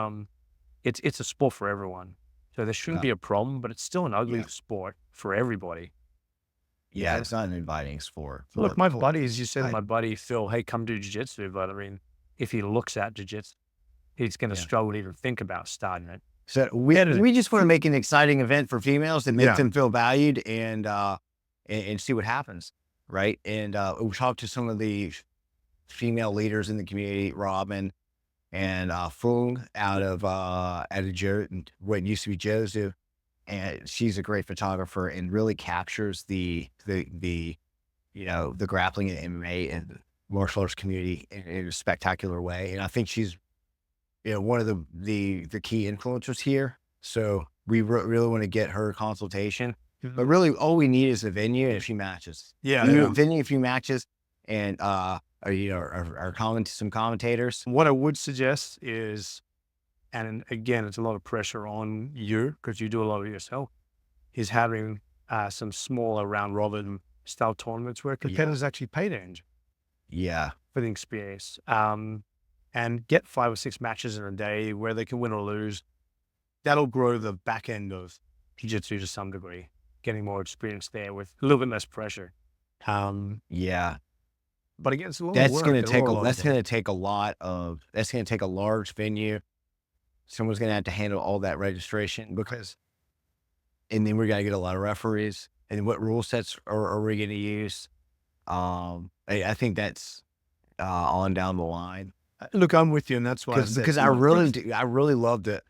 it's a sport for everyone. So there shouldn't be a problem, but it's still an ugly sport for everybody. Yeah, it's not an inviting sport. Look, my buddies, you said my buddy Phil, hey, come do jiu-jitsu. But I mean, if he looks at jiu-jitsu, he's going to struggle to even think about starting it. So we just want to make an exciting event for females and make them feel valued and see what happens, right? And we talked to some of the female leaders in the community, Robin and Fung out of what used to be Jozu, and she's a great photographer and really captures the grappling and MMA and martial arts community in a spectacular way. And I think she's one of the key influencers here. So we really want to get her consultation. But really, all we need is a venue and a few matches. A venue, a few matches, and some commentators. What I would suggest is, and again, it's a lot of pressure on you because you do a lot of it yourself, is having some smaller round robin style tournaments where competitors actually pay to enter. Yeah, for the experience. And get 5 or 6 matches in a day where they can win or lose. That'll grow the back end of jiu-jitsu to some degree, getting more experience there with a little bit less pressure. But again, it's a lot of work. That's going to take a large venue. Someone's going to have to handle all that registration and then we're going to get a lot of referees. And what rule sets are we going to use? I think that's on down the line. Look, I'm with you, and that's why because I really loved it.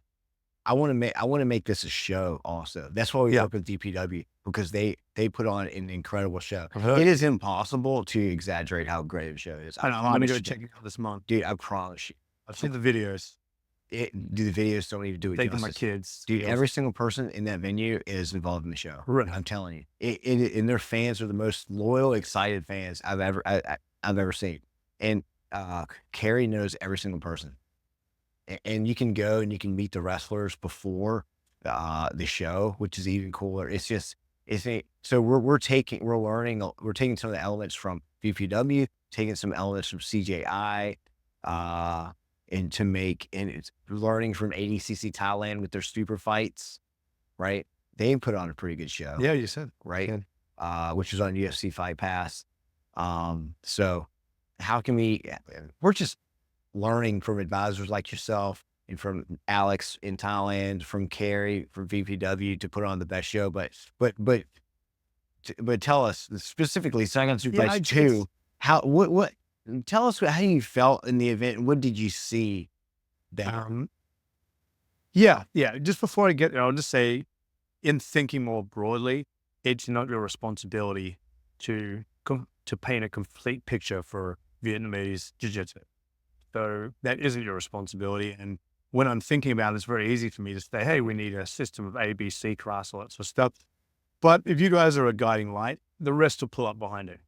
I want to make this a show also. That's why we work with DPW, because they put on an incredible show. It is impossible to exaggerate how great of a show it is. I know. I'm going to go check it out this month. Dude, I promise you. I've seen the videos. The videos don't even do it justice. My kids. Dude, every single person in that venue is involved in the show. Right. I'm telling you. And their fans are the most loyal, excited fans I've ever seen. And Carrie knows every single person. And you can go and you can meet the wrestlers before the show, which is even cooler. So we're taking some of the elements from VPW, taking some elements from CJI, and it's learning from ADCC Thailand with their Superfights, right? They put on a pretty good show. Yeah, you said. Right? Which is on UFC Fight Pass. So how can we're just learning from advisors like yourself and from Alex in Thailand, from Carrie, from VPW to put on the best show. But tell us specifically, Saigon Superfights 2, tell us how you felt in the event. What did you see there? Just before I get there, I'll just say, in thinking more broadly, it's not your responsibility to paint a complete picture for Vietnamese jiu-jitsu. So that isn't your responsibility. And when I'm thinking about it, it's very easy for me to say, hey, we need a system of A, B, C class, all that sort of stuff. But if you guys are a guiding light, the rest will pull up behind it.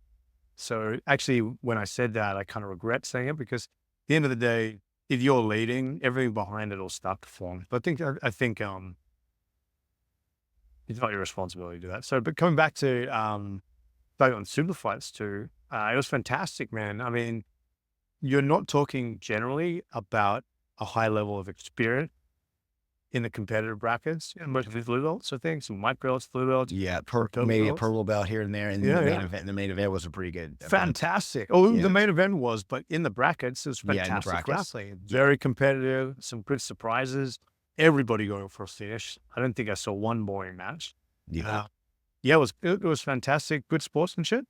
So actually, when I said that, I kind of regret saying it, because at the end of the day, if you're leading, everything behind it will start to form. But I think it's not your responsibility to do that. So, but coming back to Saigon Superfights too, it was fantastic, man. I mean, you're not talking generally about a high level of experience in the competitive brackets. Most of the blue belts, I think, some white belts, blue belts. Yeah, maybe a purple belt here and there. And the main event was a pretty good event. Fantastic. The main event was, but in the brackets, it was fantastic grappling. Very competitive, some good surprises. Everybody going for a finish. I don't think I saw one boring match. It was fantastic. Good sportsmanship.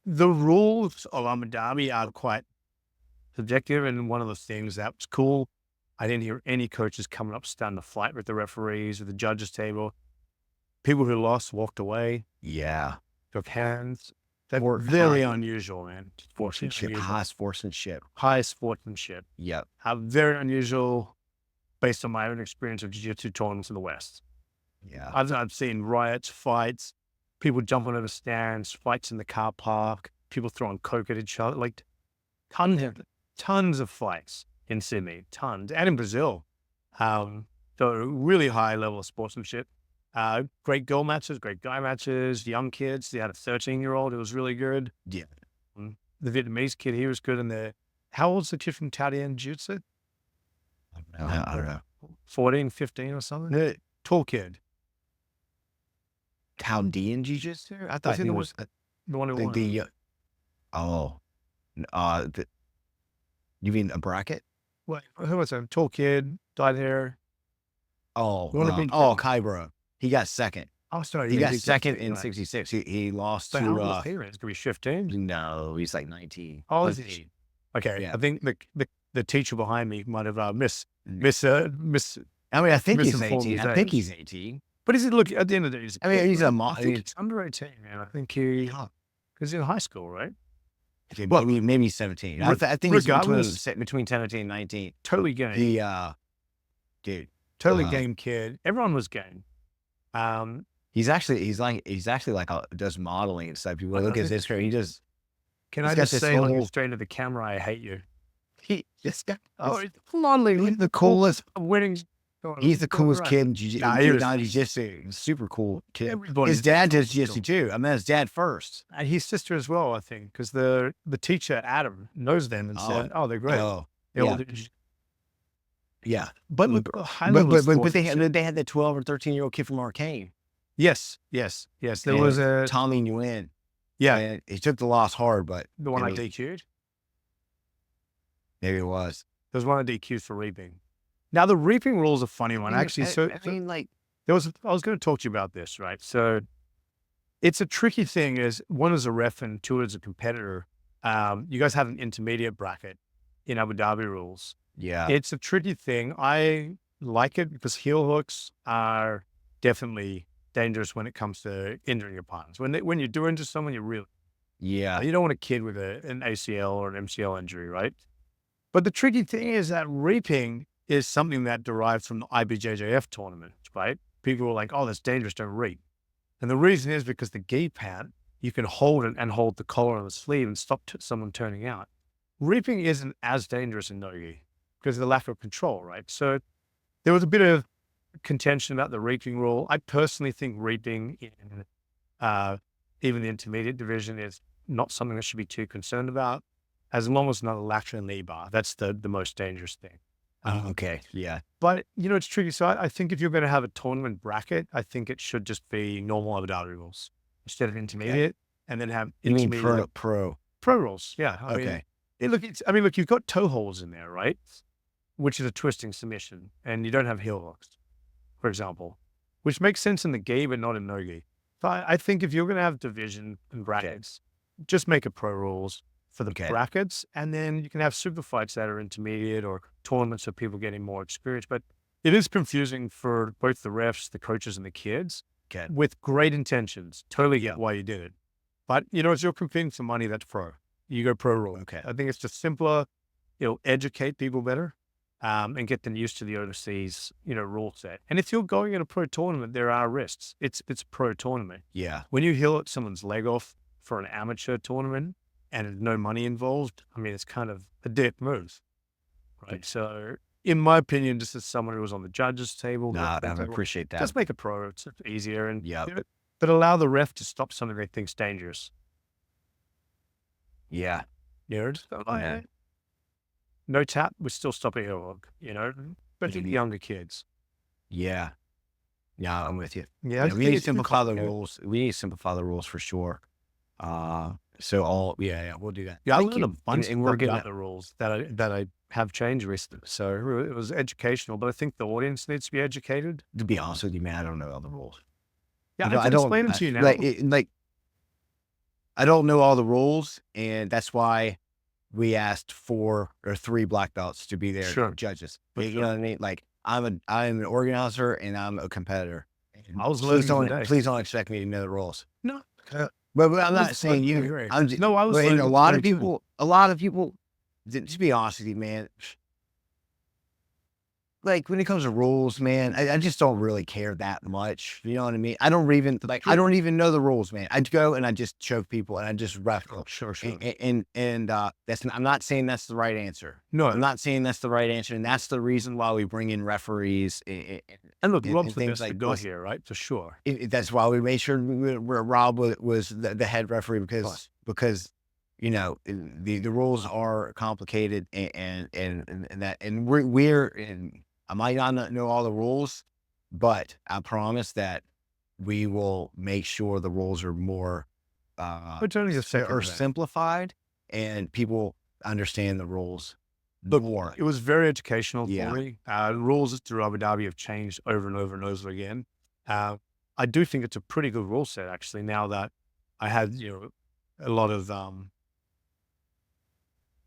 the rules of Abu Dhabi are quite subjective, and one of the things that was cool, I didn't hear any coaches coming up starting to fight with the referees or the judges table. People who lost walked away, Yeah. shook hands. That's very unusual, man. Sportsmanship, high sportsmanship. High sportsmanship. Yep. Very unusual based on my own experience of jiu-jitsu tournaments in the West. Yeah. I've seen riots, fights, people jumping over stands, fights in the car park, people throwing coke at each other, like tons of fights in Sydney, tons, and in Brazil. So really high level of sportsmanship. Great girl matches, great guy matches, young kids. They had a 13-year-old who was really good. Yeah. The Vietnamese kid, he was good in the, how old's the kid from Taodian Jiu-Jitsu? I don't know. 14, 15 or something? Tall kid. Taodian Jiu-Jitsu? I thought it was the one who won. You mean a bracket? Wait, who was it? Tall kid, dyed hair. Kybro. He got second. Oh, sorry. He got second in 66. He lost So to... how old is he? It's going to be 15? No, he's like 19. Oh, is he? Okay, Yeah. I think the teacher behind me might have I think he's misinformed 18. his I think age. he's 18. But is it, look, at the end of the day, He's a I think he's under 18, man. I think because he's in high school, right? Well, maybe 17. I think he's between 17 and 19. Totally game. Dude. Totally game kid. Everyone was game. He's actually like does modeling and stuff. People look at his career. He does. Can I just say, like, straight to the camera, I hate you. He's modeling. the coolest. Winning. He's the coolest kid in jiu-jitsu. Nah, he was jiu-jitsu. Super cool kid. Everybody's His dad does jiu-jitsu too. I met his dad first. and his sister as well, I think, because the teacher, Adam, knows them and said, "Oh, they're great." Oh, They all yeah. do- yeah. But they had that 12 or 13-year-old kid from Arcane. yes. There was a Tommy Nguyen. yeah, And he took the loss hard, but the one I maybe- DQ'd. maybe it was. There was one I DQ'd for reaping. Now the reaping rule is a funny one, actually. Like, I was going to talk to you about this, right? So it's a tricky thing. Is one as a ref and two as a competitor. You guys have an intermediate bracket in Abu Dhabi rules. yeah. It's a tricky thing. I like it because heel hooks are definitely dangerous when it comes to injuring your partners. When you do injure someone, you don't want a kid with an ACL or an MCL injury, right? But the tricky thing is that reaping is something that derives from the IBJJF tournament, right? People were like, "Oh, that's dangerous, don't reap." And the reason is because the gi pad, you can hold it and hold the collar on the sleeve and stop someone turning out. Reaping isn't as dangerous in no-gi because of the lack of control, right? So there was a bit of contention about the reaping rule. I personally think reaping in even the intermediate division is not something that should be too concerned about, as long as not a lateral knee bar. That's the most dangerous thing. Okay. Yeah. But, it's tricky. So I think if you're going to have a tournament bracket, I think it should just be normal Abu Dhabi rules instead of intermediate, and then have You mean intermediate pro? rules. Yeah. Okay. Look, you've got toe holds in there, right? Which is a twisting submission, and you don't have heel hooks, for example, which makes sense in the gi, but not in no-gi. So I think if you're going to have division and brackets, just make it pro rules for the brackets, and then you can have super fights that are intermediate or tournaments of people getting more experience. But it is confusing for both the refs, the coaches, and the kids with great intentions. Totally get why you did it. But, as you're competing for money, that's pro. You go pro rule. Okay. I think it's just simpler. It'll educate people better and get them used to the overseas, rule set. And if you're going in a pro tournament, there are risks. It's a pro tournament. Yeah. When you heel someone's leg off for an amateur tournament, and there's no money involved, I mean, it's kind of a dick move, right? So, in my opinion, just as someone who was on the judges' table, I appreciate that. just make it pro. It's easier, and Yeah. But allow the ref to stop something they think's dangerous. Yeah. No tap, we still stop a heel hook, but the younger kids. Yeah. Yeah, I'm with you. Yeah, we need to simplify the rules. We need to simplify the rules for sure. We'll do that. Yeah, I learned a bunch and we're getting about the rules that I have changed recently. So it was educational, but I think the audience needs to be educated. To be honest with you, man, I don't know all the rules. Yeah, I can explain it to you now. I don't know all the rules, and that's why we asked 4 or 3 black belts to be there Sure. judges. For You sure. know what I mean? Like I'm an organizer and I'm a competitor. I was Please learning today. please don't expect me to know the rules. No. But I'm not That's saying fine. you. Agree. I'm just, No, I was but, and learning a lot today of too. a lot of people. To be honest with you, man, like when it comes to rules, man, I just don't really care that much. You know what I mean? I don't even I don't even know the rules, man. I go and I just choke people and I just ref them. Sure. And that's I'm not saying that's the right answer. No. I'm not saying that's the right answer, and that's the reason why we bring in referees And look, and Rob's the things best like to go this. here, right? For sure. That's why we made sure Rob was the head referee because you know the rules are complicated and that and we're in. I might not know all the rules, but I promise that we will make sure the rules are more It's only a second event. simplified and people understand the rules Look, more. it was very educational Yeah. for me. Rules through Abu Dhabi have changed over and over and over again. I do think it's a pretty good rule set, actually, now that I had, a lot of,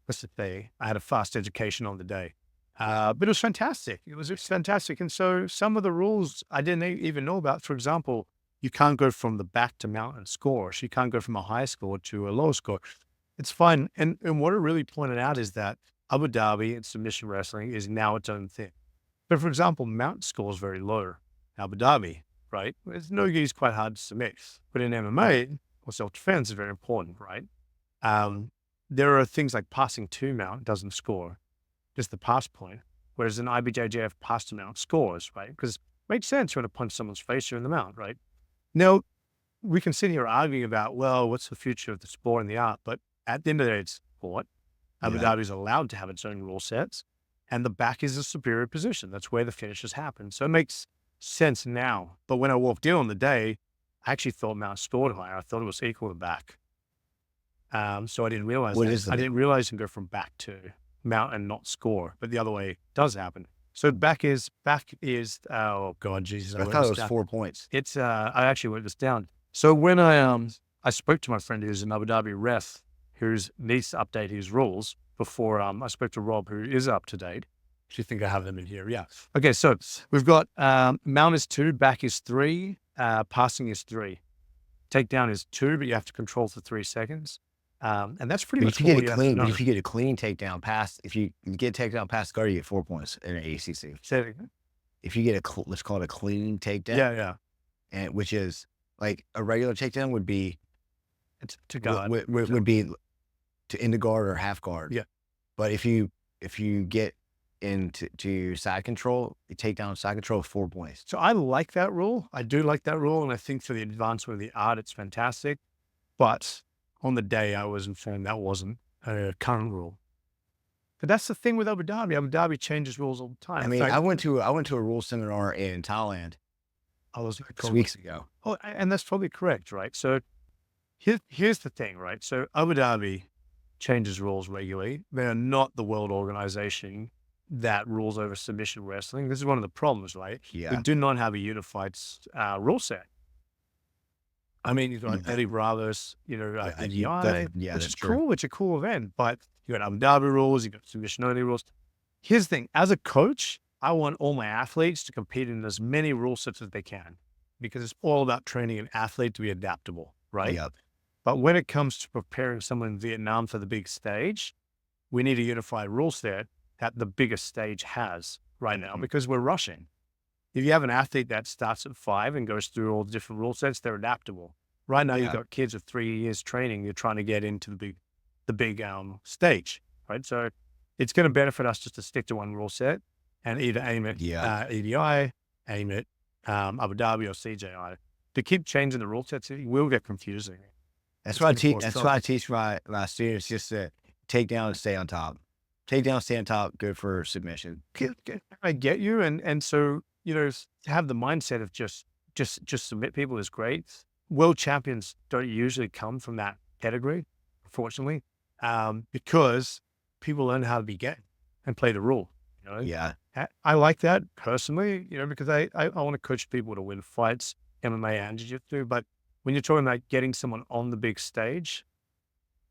what's the say? I had a fast education on the day. But it was fantastic. It was fantastic. And so some of the rules I didn't even know about. For example, you can't go from the back to mount and score. So you can't go from a high score to a low score. It's fine. And what it really pointed out is that Abu Dhabi and submission wrestling is now its own thing. But for example, mount score is very low. Abu Dhabi, right? It's no gi is quite hard to submit. But in MMA, or self-defense is very important, right? There are things like passing to mount doesn't score, just the pass point, whereas an IBJJF pass to mount scores, right? Because it makes sense when to punch someone's face during the mount, right? Now, we can sit here arguing about, well, what's the future of the sport and the art? But at the end of the day, it's sport. Abu Dhabi is allowed to have its own rule sets, and the back is a superior position. That's where the finishes happen. So it makes sense now. But when I walked in on the day, I actually thought mount scored higher. I thought it was equal to back. So I didn't realize I didn't realize you can go from back to mount and not score, but the other way does happen. So back is oh God, Jesus! I thought it was 4 points. It's I actually wrote this down. So when I spoke to my friend who's an Abu Dhabi ref, who needs to update his rules before I spoke to Rob, who is up to date. Do you think I have them in here? Yeah. Okay, so we've got mount is 2, back is 3, passing is 3, takedown is 2, but you have to control for 3 seconds. And that's pretty much If you get a clean takedown pass, if you get a takedown pass guard, you get 4 points in an ACC. If you get let's call it a clean takedown. Yeah. And which is like a regular takedown would be to guard. Would be to end the guard or half guard. Yeah. But if you get into side control, you take down side control 4 points. So I like that rule. I do like that rule. And I think for the advancement of the art, it's fantastic. But on the day, I was informed that wasn't a current rule. But that's the thing with Abu Dhabi. Abu Dhabi changes rules all the time. I mean, I went to a rule seminar in Thailand. I was 6 weeks ago. Oh, and that's probably correct, right? So here's the thing, right? So Abu Dhabi changes rules regularly. They are not the world organization that rules over submission wrestling. This is one of the problems, right? Yeah. We do not have a unified rule set. I mean, you've got Eddie Bravos, EDI, which is cool. It's a cool event, but you got Abu Dhabi rules, you got submission only rules. Here's the thing: as a coach, I want all my athletes to compete in as many rule sets as they can, because it's all about training an athlete to be adaptable, right? Yep. But when it comes to preparing someone in Vietnam for the big stage, we need a unified rule set that the biggest stage has right now, because we're rushing. If you have an athlete that starts at 5 and goes through all the different rule sets, they're adaptable. Right now, you've got kids with 3 years training. You're trying to get into the big stage, right? So it's going to benefit us just to stick to one rule set and either aim at EDI, aim at Abu Dhabi or CJI. To keep changing the rule sets, it will get confusing. That's why I teach my students just to take down and stay on top. Take down, stay on top, good for submission. I get you, and so to have the mindset of just submit people is great. World champions don't usually come from that pedigree, unfortunately, because people learn how to be game and play the rule. Yeah, I like that personally, because I want to coach people to win fights, MMA and jiu-jitsu. But when you're talking about getting someone on the big stage,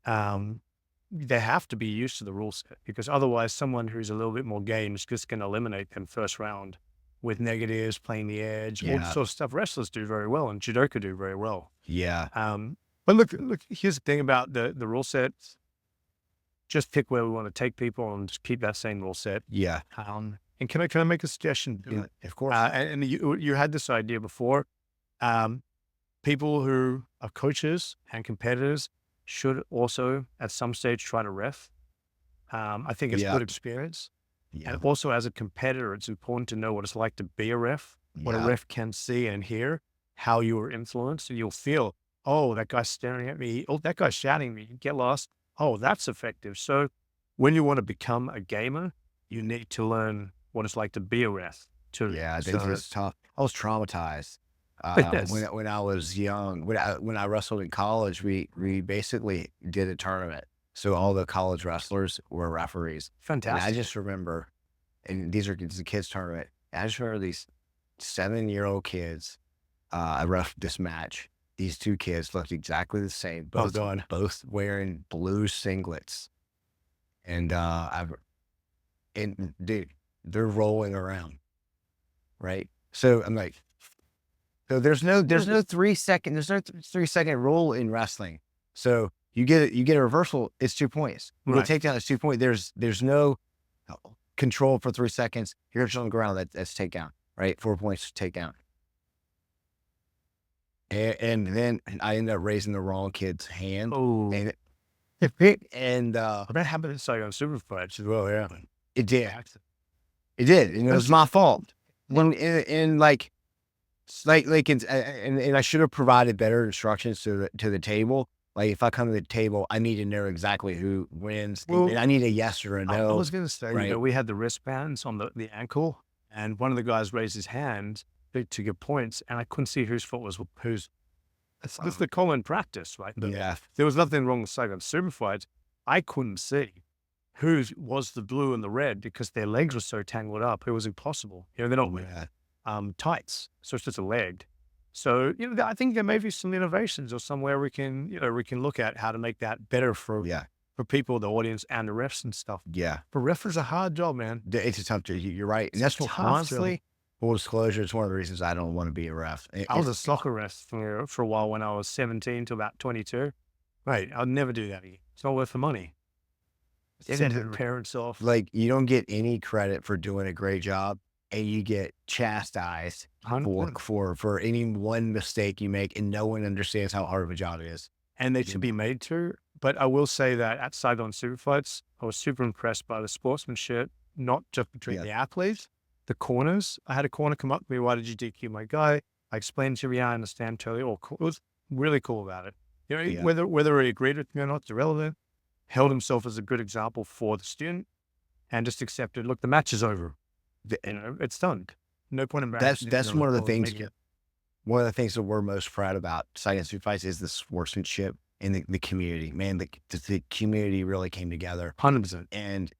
they have to be used to the rule set, because otherwise someone who's a little bit more game is just going to eliminate them first round with negatives, playing the edge, all the Yeah. sort of stuff wrestlers do very well and judoka do very well. Yeah. But look, here's the thing about the rule set. Just pick where we want to take people and just keep that same rule set. Yeah. And can I make a suggestion? Yeah, of course. And you had this idea before. People who are coaches and competitors should also at some stage try to ref. I think it's Yeah. good experience. Yeah. And also as a competitor, it's important to know what it's like to be a ref, what a Yeah. ref can see and hear, how you were influenced. And you'll feel, oh, that guy's staring at me. Oh, that guy's shouting at me. You get lost. Oh, that's effective. So when you want to become a gamer, you need to learn what it's like to be a ref too. Yeah, I So- think it's tough. I was traumatized Yes. when I was young. When I wrestled in college, we basically did a tournament. So all the college wrestlers were referees. And Fantastic. I just remember, and it's a kids tournament. I just remember these 7-year-old kids. I ref this match. These two kids looked exactly the same. Oh, God. Both wearing blue singlets. And dude, they're rolling around. Right. So I'm like, so there's no 3 second rule in wrestling. So you get a reversal, it's 2 points. You Right. get a takedown, it's 2 points. There's no control for 3 seconds. You're just on the ground, that's takedown, right? 4 points takedown. And then I ended up raising the wrong kid's hand. Oh, And that happened in Saigon Superfights as well. Yeah. it did. It did. And it was my fault. When and I should have provided better instructions to the table. Like if I come to the table, I need to know exactly who wins. Well, and I need a yes or a I no. was going to say, right. we had the wristbands on the ankle, and one of the guys raised his hand to get points, and I couldn't see whose fault was whose. It's the common practice, right? Yeah. There was nothing wrong with Saigon Superfights. I couldn't see whose was the blue and the red because their legs were so tangled up. It was impossible. They're not wearing tights, so it's just a leg. So I think there may be some innovations or somewhere we can look at how to make that better for people, the audience, and the refs and stuff. Yeah. For refs is a hard job, man. It's a tough job. You're right. And It's that's tough, honestly, full disclosure, it's one of the reasons I don't want to be a ref. I was a soccer ref for a while when I was 17 to about 22. Right. I'd never do that again. It's not worth the money. Send the parents off. Like you don't get any credit for doing a great job, and you get chastised 100%. for any one mistake you make, and no one understands how hard of a job it is. And they should be made to. But I will say that at Saigon Superfights, I was super impressed by the sportsmanship, not just between the athletes, the corners. I had a corner come up to me, why did you DQ my guy? I explained to him, I understand totally. It was really cool about it. Whether he agreed with me or not, it's irrelevant. Held himself as a good example for the student and just accepted, look, the match is over. It's done. No point in embarrassing. That's one of the things. One of the things that we're most proud about Saigon Superfights is the sportsmanship and the community. Man, the community really came together. 100%. And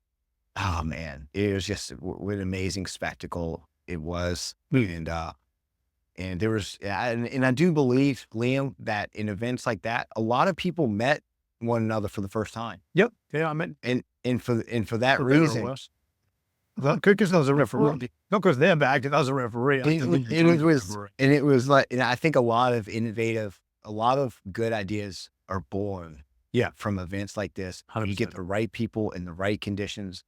oh man, it was just what an amazing spectacle it was. And there was, and I do believe, Liam, that in events like that, a lot of people met one another for the first time. Yep. Yeah, I meant. And for that reason, because I was a referee, not because they're back. I was a referee. it was like, and I think a lot of good ideas are born. Yeah, from events like this. 100%. You get the right people in the right conditions.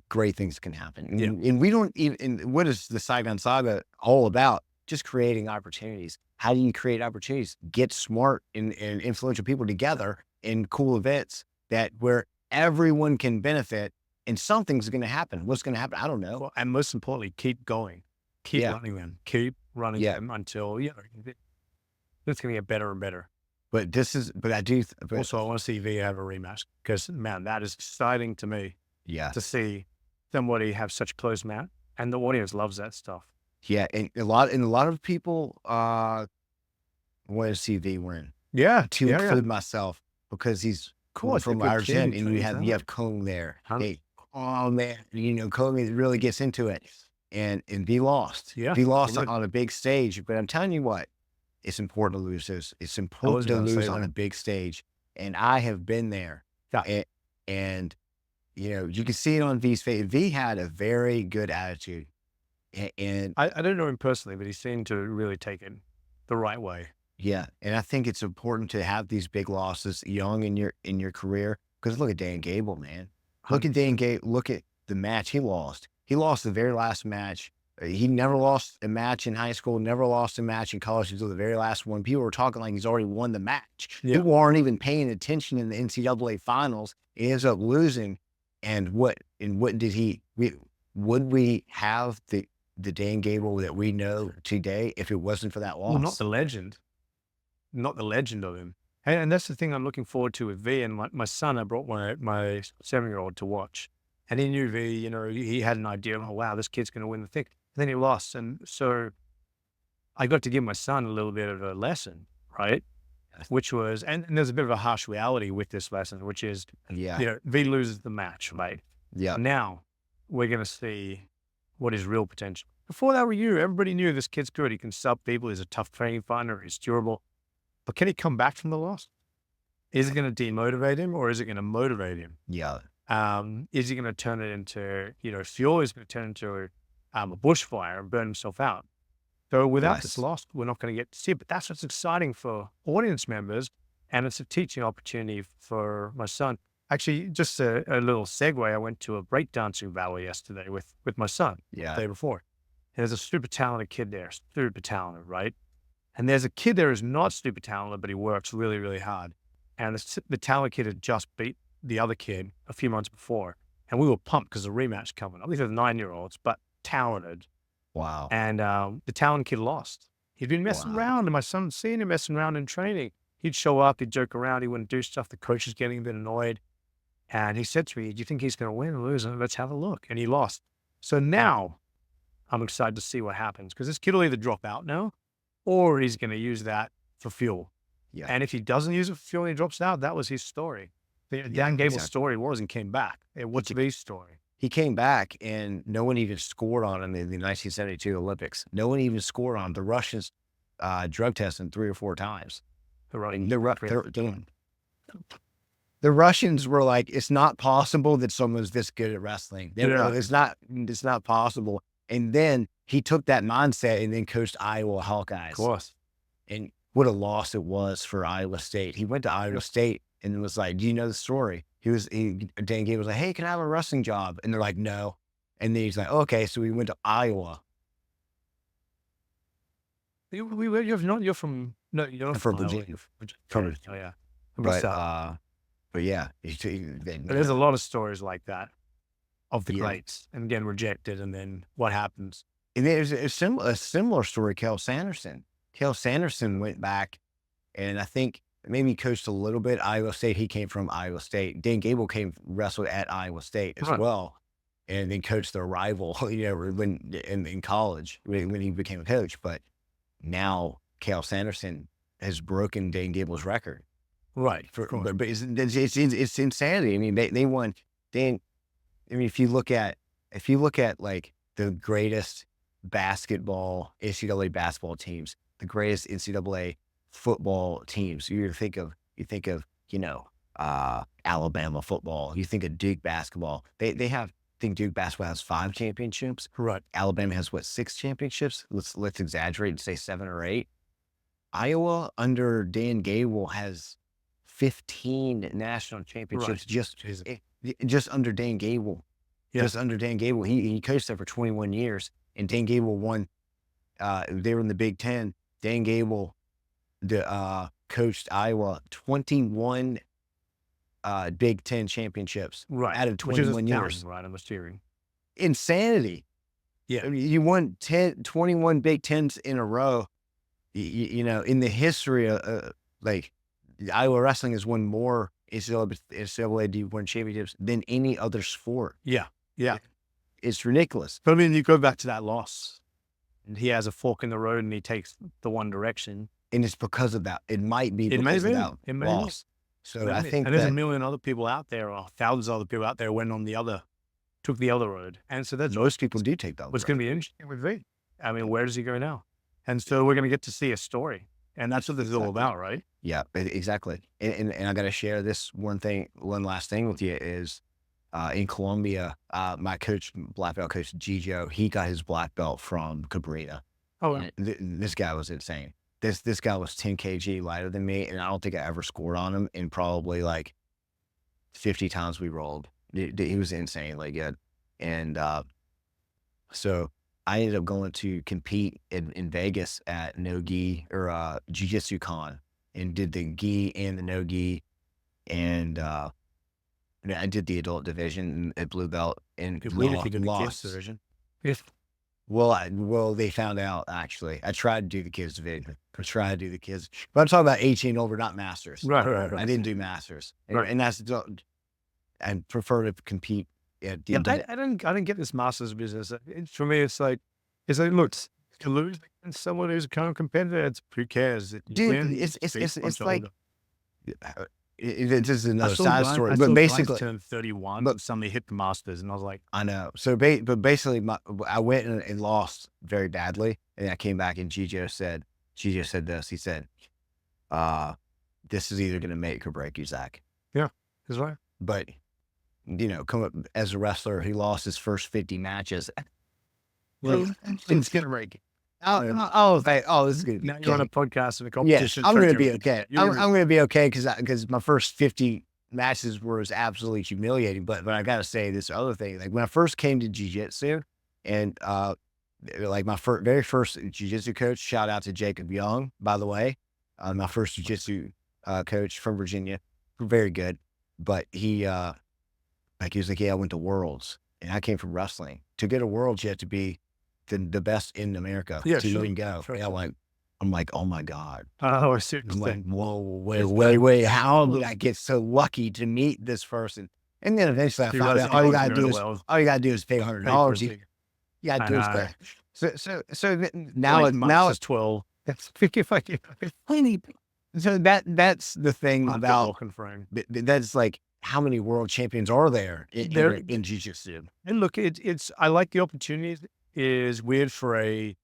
Great things can happen. Yeah. And we don't even. And what is the Saigon Saga all about? Just creating opportunities. How do you create opportunities? Get smart and influential people together in cool events where everyone can benefit. And something's going to happen. What's going to happen? I don't know. Well, and most importantly, keep going. Keep running them. Keep running them until it's going to get better and better. But Also, I want to see V have a rematch because, man, that is exciting to me. Yeah. To see somebody have such close match, and the audience loves that stuff. Yeah, and a lot of people want to see V win. Yeah, to include myself because he's from Argentina, and you have Cone there. Hey, oh man, Cone really gets into it, and V lost. Yeah, V lost on a big stage. But I'm telling you what, it's important to lose those. It's I was important to gonna say lose on that. a big stage. And I have been there. Yeah. And you know, you can see it on V's face. V had a very good attitude. And I don't know him personally, but he seemed to really take it the right way. yeah, and I think it's important to have these big losses young in your career. Because look at Dan Gable, man. Look at Dan Gable. Look at the match he lost. He lost the very last match. He never lost a match in high school, never lost a match in college until the very last one. People were talking like he's already won the match. Yeah. People aren't even paying attention in the NCAA finals. He ends up losing. And what did would we have the Dan Gable that we know today if it wasn't for that loss? Well, not the legend of him. And that's the thing I'm looking forward to with V. And my son, I brought my 7-year-old to watch, and he knew V. You know, he had an idea. Oh wow, this kid's going to win the thing. And then he lost, and so I got to give my son a little bit of a lesson, right? Which was, and there's a bit of a harsh reality with this lesson, which is, Yeah. you know, V loses the match, right? Yeah. Now we're going to see what his real potential. Before that, everybody knew this kid's good. He can sub people. He's a tough training partner. He's durable. But can he come back from the loss? Is it going to demotivate him, or is it going to motivate him? Yeah. Is he going to turn it into, you know, fuel? Is it going to turn into a bushfire and burn himself out? So without this loss, we're not going to get to see it. But that's what's exciting for audience members, and it's a teaching opportunity for my son. Actually, just a little segue. I went to a breakdancing battle yesterday with my son the day before. And there's a super talented kid there, super talented, right? And there's a kid there who's not super talented, but he works really, really hard. And the talented kid had just beat the other kid a few months before. And we were pumped because the rematch coming up. These are 9-year-olds, but talented. Wow. And the talented kid lost. He'd been messing around, and my son seeing him messing around in training. He'd show up, he'd joke around, he wouldn't do stuff. The coach is getting a bit annoyed. And he said to me, do you think he's going to win or lose? And let's have a look. And he lost. So now I'm excited to see what happens, because this kid will either drop out now, or he's going to use that for fuel. Yeah. And if he doesn't use it for fuel and he drops out, that was his story. Dan Gable's story was and came back. What's V's story? He came back, and no one even scored on him in the 1972 Olympics. No one even scored on him. The Russians drug tested him 3 or 4 times. The Russians were like, it's not possible that someone's this good at wrestling. It's not possible. And then he took that mindset and then coached Iowa Hawkeyes. Of course. And what a loss it was for Iowa State. He went to Iowa State and was like, do you know the story? Dan Gable was like, hey, can I have a wrestling job? And they're like, no. And then he's like, okay. So we went to Iowa. You're from Virginia. Oh yeah. But yeah. But there's a lot of stories like that of the greats, and again, rejected. And then what happens? And there's a similar story, Kel Sanderson. Kel Sanderson went back, and I think maybe he coached a little bit Iowa State. He came from Iowa State. Dan Gable wrestled at Iowa State as well, and then coached their rival, when in college when he became a coach. But now Kel Sanderson has broken Dan Gable's record. Right. But it's insanity. I mean, they won. Dan. I mean, if you look at like the greatest NCAA basketball teams, the greatest NCAA football teams, you think of Alabama football. You think of Duke basketball. They have. I think Duke basketball has 5 championships. Right. Alabama has 6 championships? Let's exaggerate and say 7 or 8. Iowa under Dan Gable has 15 national championships just under Dan Gable. Yeah. Just under Dan Gable. He coached there for 21 years, and Dan Gable won. They were in the Big Ten. Dan Gable coached Iowa 21 Big Ten championships out of 21 years. Right, I'm just hearing. Insanity. Yeah. I mean, you won 21 Big Tens in a row. In the history of Iowa wrestling has won more NCAA D1 championships than any other sport. Yeah. Yeah. It's ridiculous. But I mean, you go back to that loss, and he has a fork in the road, and he takes the one direction. And it's because of that. It might be because of that loss. So I think there's a million other people out there, or thousands of other people out there went on took the other road. And so most people do take that. What's going to be interesting with V. I mean, where does he go now? And so we're going to get to see a story. And that's what this is all about, right? Yeah, exactly. And I got to share this one last thing with you is in Colombia, my coach, black belt coach, Gijo, he got his black belt from Cabrera. Oh, wow. This guy was insane. This guy was 10 kg lighter than me, and I don't think I ever scored on him in probably like 50 times we rolled. He was insanely good. And so I ended up going to compete in Vegas at no gi or jiu-jitsu con, and did the gi and the no gi, and I did the adult division at blue belt and Kids division. Yes. Well, they found out, actually. I tried to do the kids division. But I'm talking about 18 over, not masters. Right. I didn't do masters. Right. And that's, I prefer to compete at the I didn't get this masters business. For me, it's like, look, to lose against someone who's a current competitor, who cares? Dude, it's like, this is another side story, but basically turned 31, but somebody hit the masters, and I was like, I know. So, but basically, I went and lost very badly, and I came back, and Gijo said this. He said, "This is either going to make or break you, Zach." Yeah, that's right. But come up as a wrestler, he lost his first 50 matches. Well, it's going to break. Oh, this is good. Now you're on a podcast and a competition. Yeah, I'm going to be okay. I'm going to be okay because my first 50 matches were absolutely humiliating. But I got to say this other thing. Like when I first came to jiu-jitsu, and like my very first jiu-jitsu coach, shout out to Jacob Young, by the way, my first jiu-jitsu coach from Virginia, very good. But he was like, yeah, I went to Worlds, and I came from wrestling. To get a Worlds, you have to be the best in America to even go. Sure. Yeah, I'm like, oh my God. Oh, I see. I'm like, whoa, wait, how did I get so lucky to meet this person? And then eventually I found out all you gotta do is pay $100. You gotta do is pay. So now it's 12. That's 50. So that's the thing about that's like, how many world champions are there in jiu-jitsu? And look, I like the opportunities. Is weird for a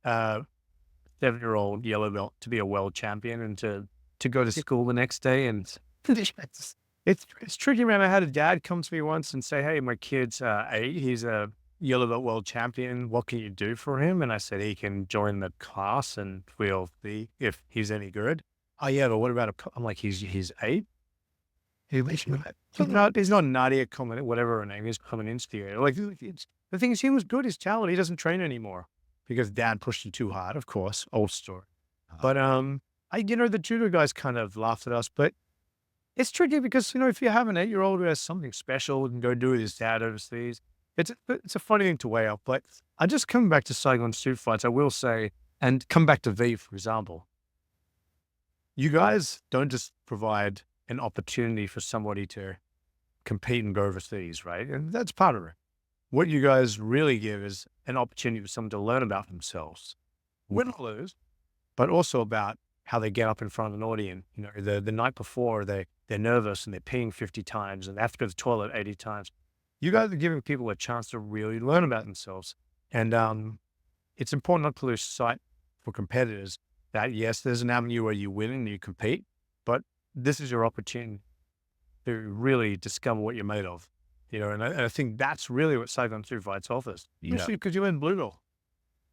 7-year-old yellow belt to be a world champion and to go to school the next day. And it's tricky, man. I had a dad come to me once and say, "Hey, my kid's 8. He's a yellow belt world champion. What can you do for him?" And I said, "He can join the class and we'll see if he's any good." "Oh yeah, but what about I'm like, he's 8. He's not Nadia coming, whatever her name is, coming into the area. Like, the thing is, he was good. His talent. He doesn't train anymore because dad pushed him too hard. Of course, old story. But the judo guys kind of laughed at us. But it's tricky because if you have an 8-year-old who has something special and go do with his dad overseas, it's a funny thing to weigh up. But I just come back to Saigon Superfights, I will say, and come back to V, for example. You guys don't just provide an opportunity for somebody to compete and go overseas, right? And that's part of it. What you guys really give is an opportunity for someone to learn about themselves, win or lose, but also about how they get up in front of an audience. The night before they're nervous and they're peeing 50 times and they have to go to the toilet 80 times. You guys are giving people a chance to really learn about themselves. And it's important not to lose sight for competitors that, yes, there's an avenue where you win and you compete, but this is your opportunity to really discover what you're made of. And I think that's really what Saigon Superfights offers. Especially because you're in blue belt.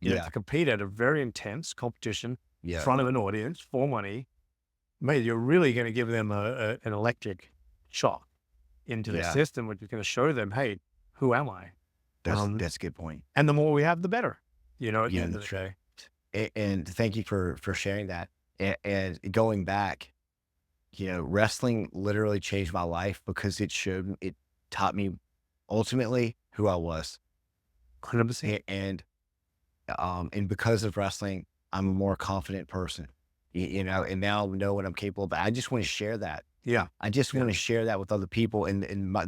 To compete at a very intense competition in front of an audience for money, mate, you're really going to give them an electric shock into the system, which is going to show them, hey, who am I? That's a good point. And the more we have, the better, at the end of the day. And thank you for sharing that. And going back, wrestling literally changed my life because it taught me ultimately who I was. 100%. And because of wrestling, I'm a more confident person, and now I know what I'm capable of. I just want to share that. Yeah. I just want to share that with other people. And my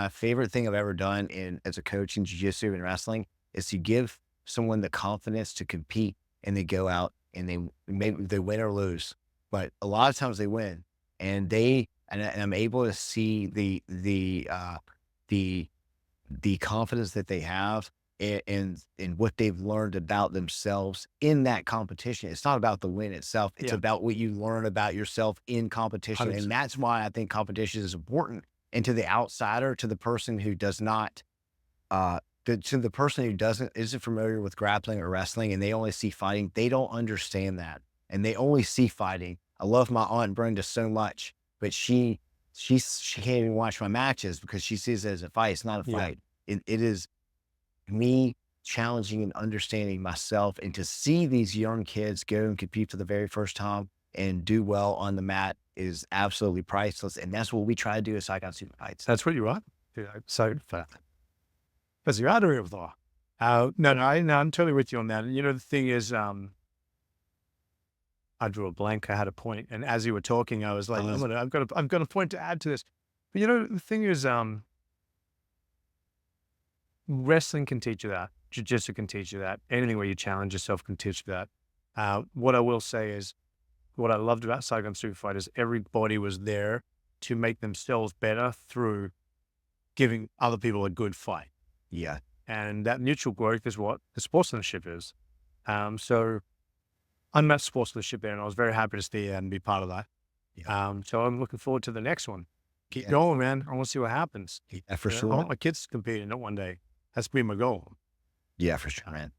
favorite thing I've ever done as a coach in jiu-jitsu and wrestling is to give someone the confidence to compete, and they go out and they win or lose, but a lot of times they win, and I'm able to see the confidence that they have and what they've learned about themselves in that competition. It's not about the win itself. It's about what you learn about yourself in competition. 100%. And that's why I think competition is important. And to the outsider, to the person who does not, to the person who isn't familiar with grappling or wrestling, and they only see fighting, they don't understand that. And they only see fighting. I love my Aunt Brenda so much, but she can't even watch my matches because she sees it as a fight. It's not a fight. It is me challenging and understanding myself, and to see these young kids go and compete for the very first time and do well on the mat is absolutely priceless. And that's what we try to do at Saigon Superfights. That's what you are. So that's your other of law. No, I'm totally with you on that. And the thing is, I drew a blank. I had a point, and as you were talking, I was like, I've got a point to add to this. But the thing is, wrestling can teach you that. Jiu-jitsu can teach you that. Anything where you challenge yourself can teach you that. What I will say is, what I loved about Saigon Superfight is everybody was there to make themselves better through giving other people a good fight. Yeah. And that mutual growth is what the sportsmanship is. So I'm at sportsmanship there, and I was very happy to stay there and be part of that. So I'm looking forward to the next one. Keep going, man. I want to see what happens. Yeah, for sure. I want my kids to compete in it one day. That's been my goal. Yeah, for sure, man.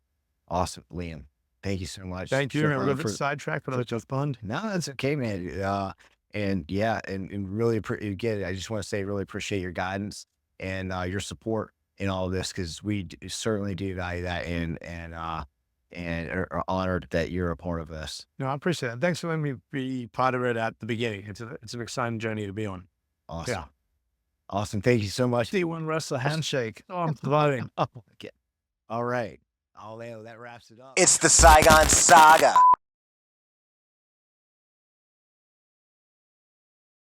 Awesome, Liam. Thank you so much. Thank you. I'm a little bit sidetracked, but I was just fun. No, that's okay, man. And really, again, I just want to say, really appreciate your guidance and your support in all of this, because we certainly do value that, and are honored that you're a part of this. No, I appreciate it. Thanks for letting me be part of it at the beginning. It's an exciting journey to be on. Awesome. Yeah. Awesome. Thank you so much. D1 wrestler handshake. Oh, I'm surviving. All right. That wraps it up. It's the Saigon Saga.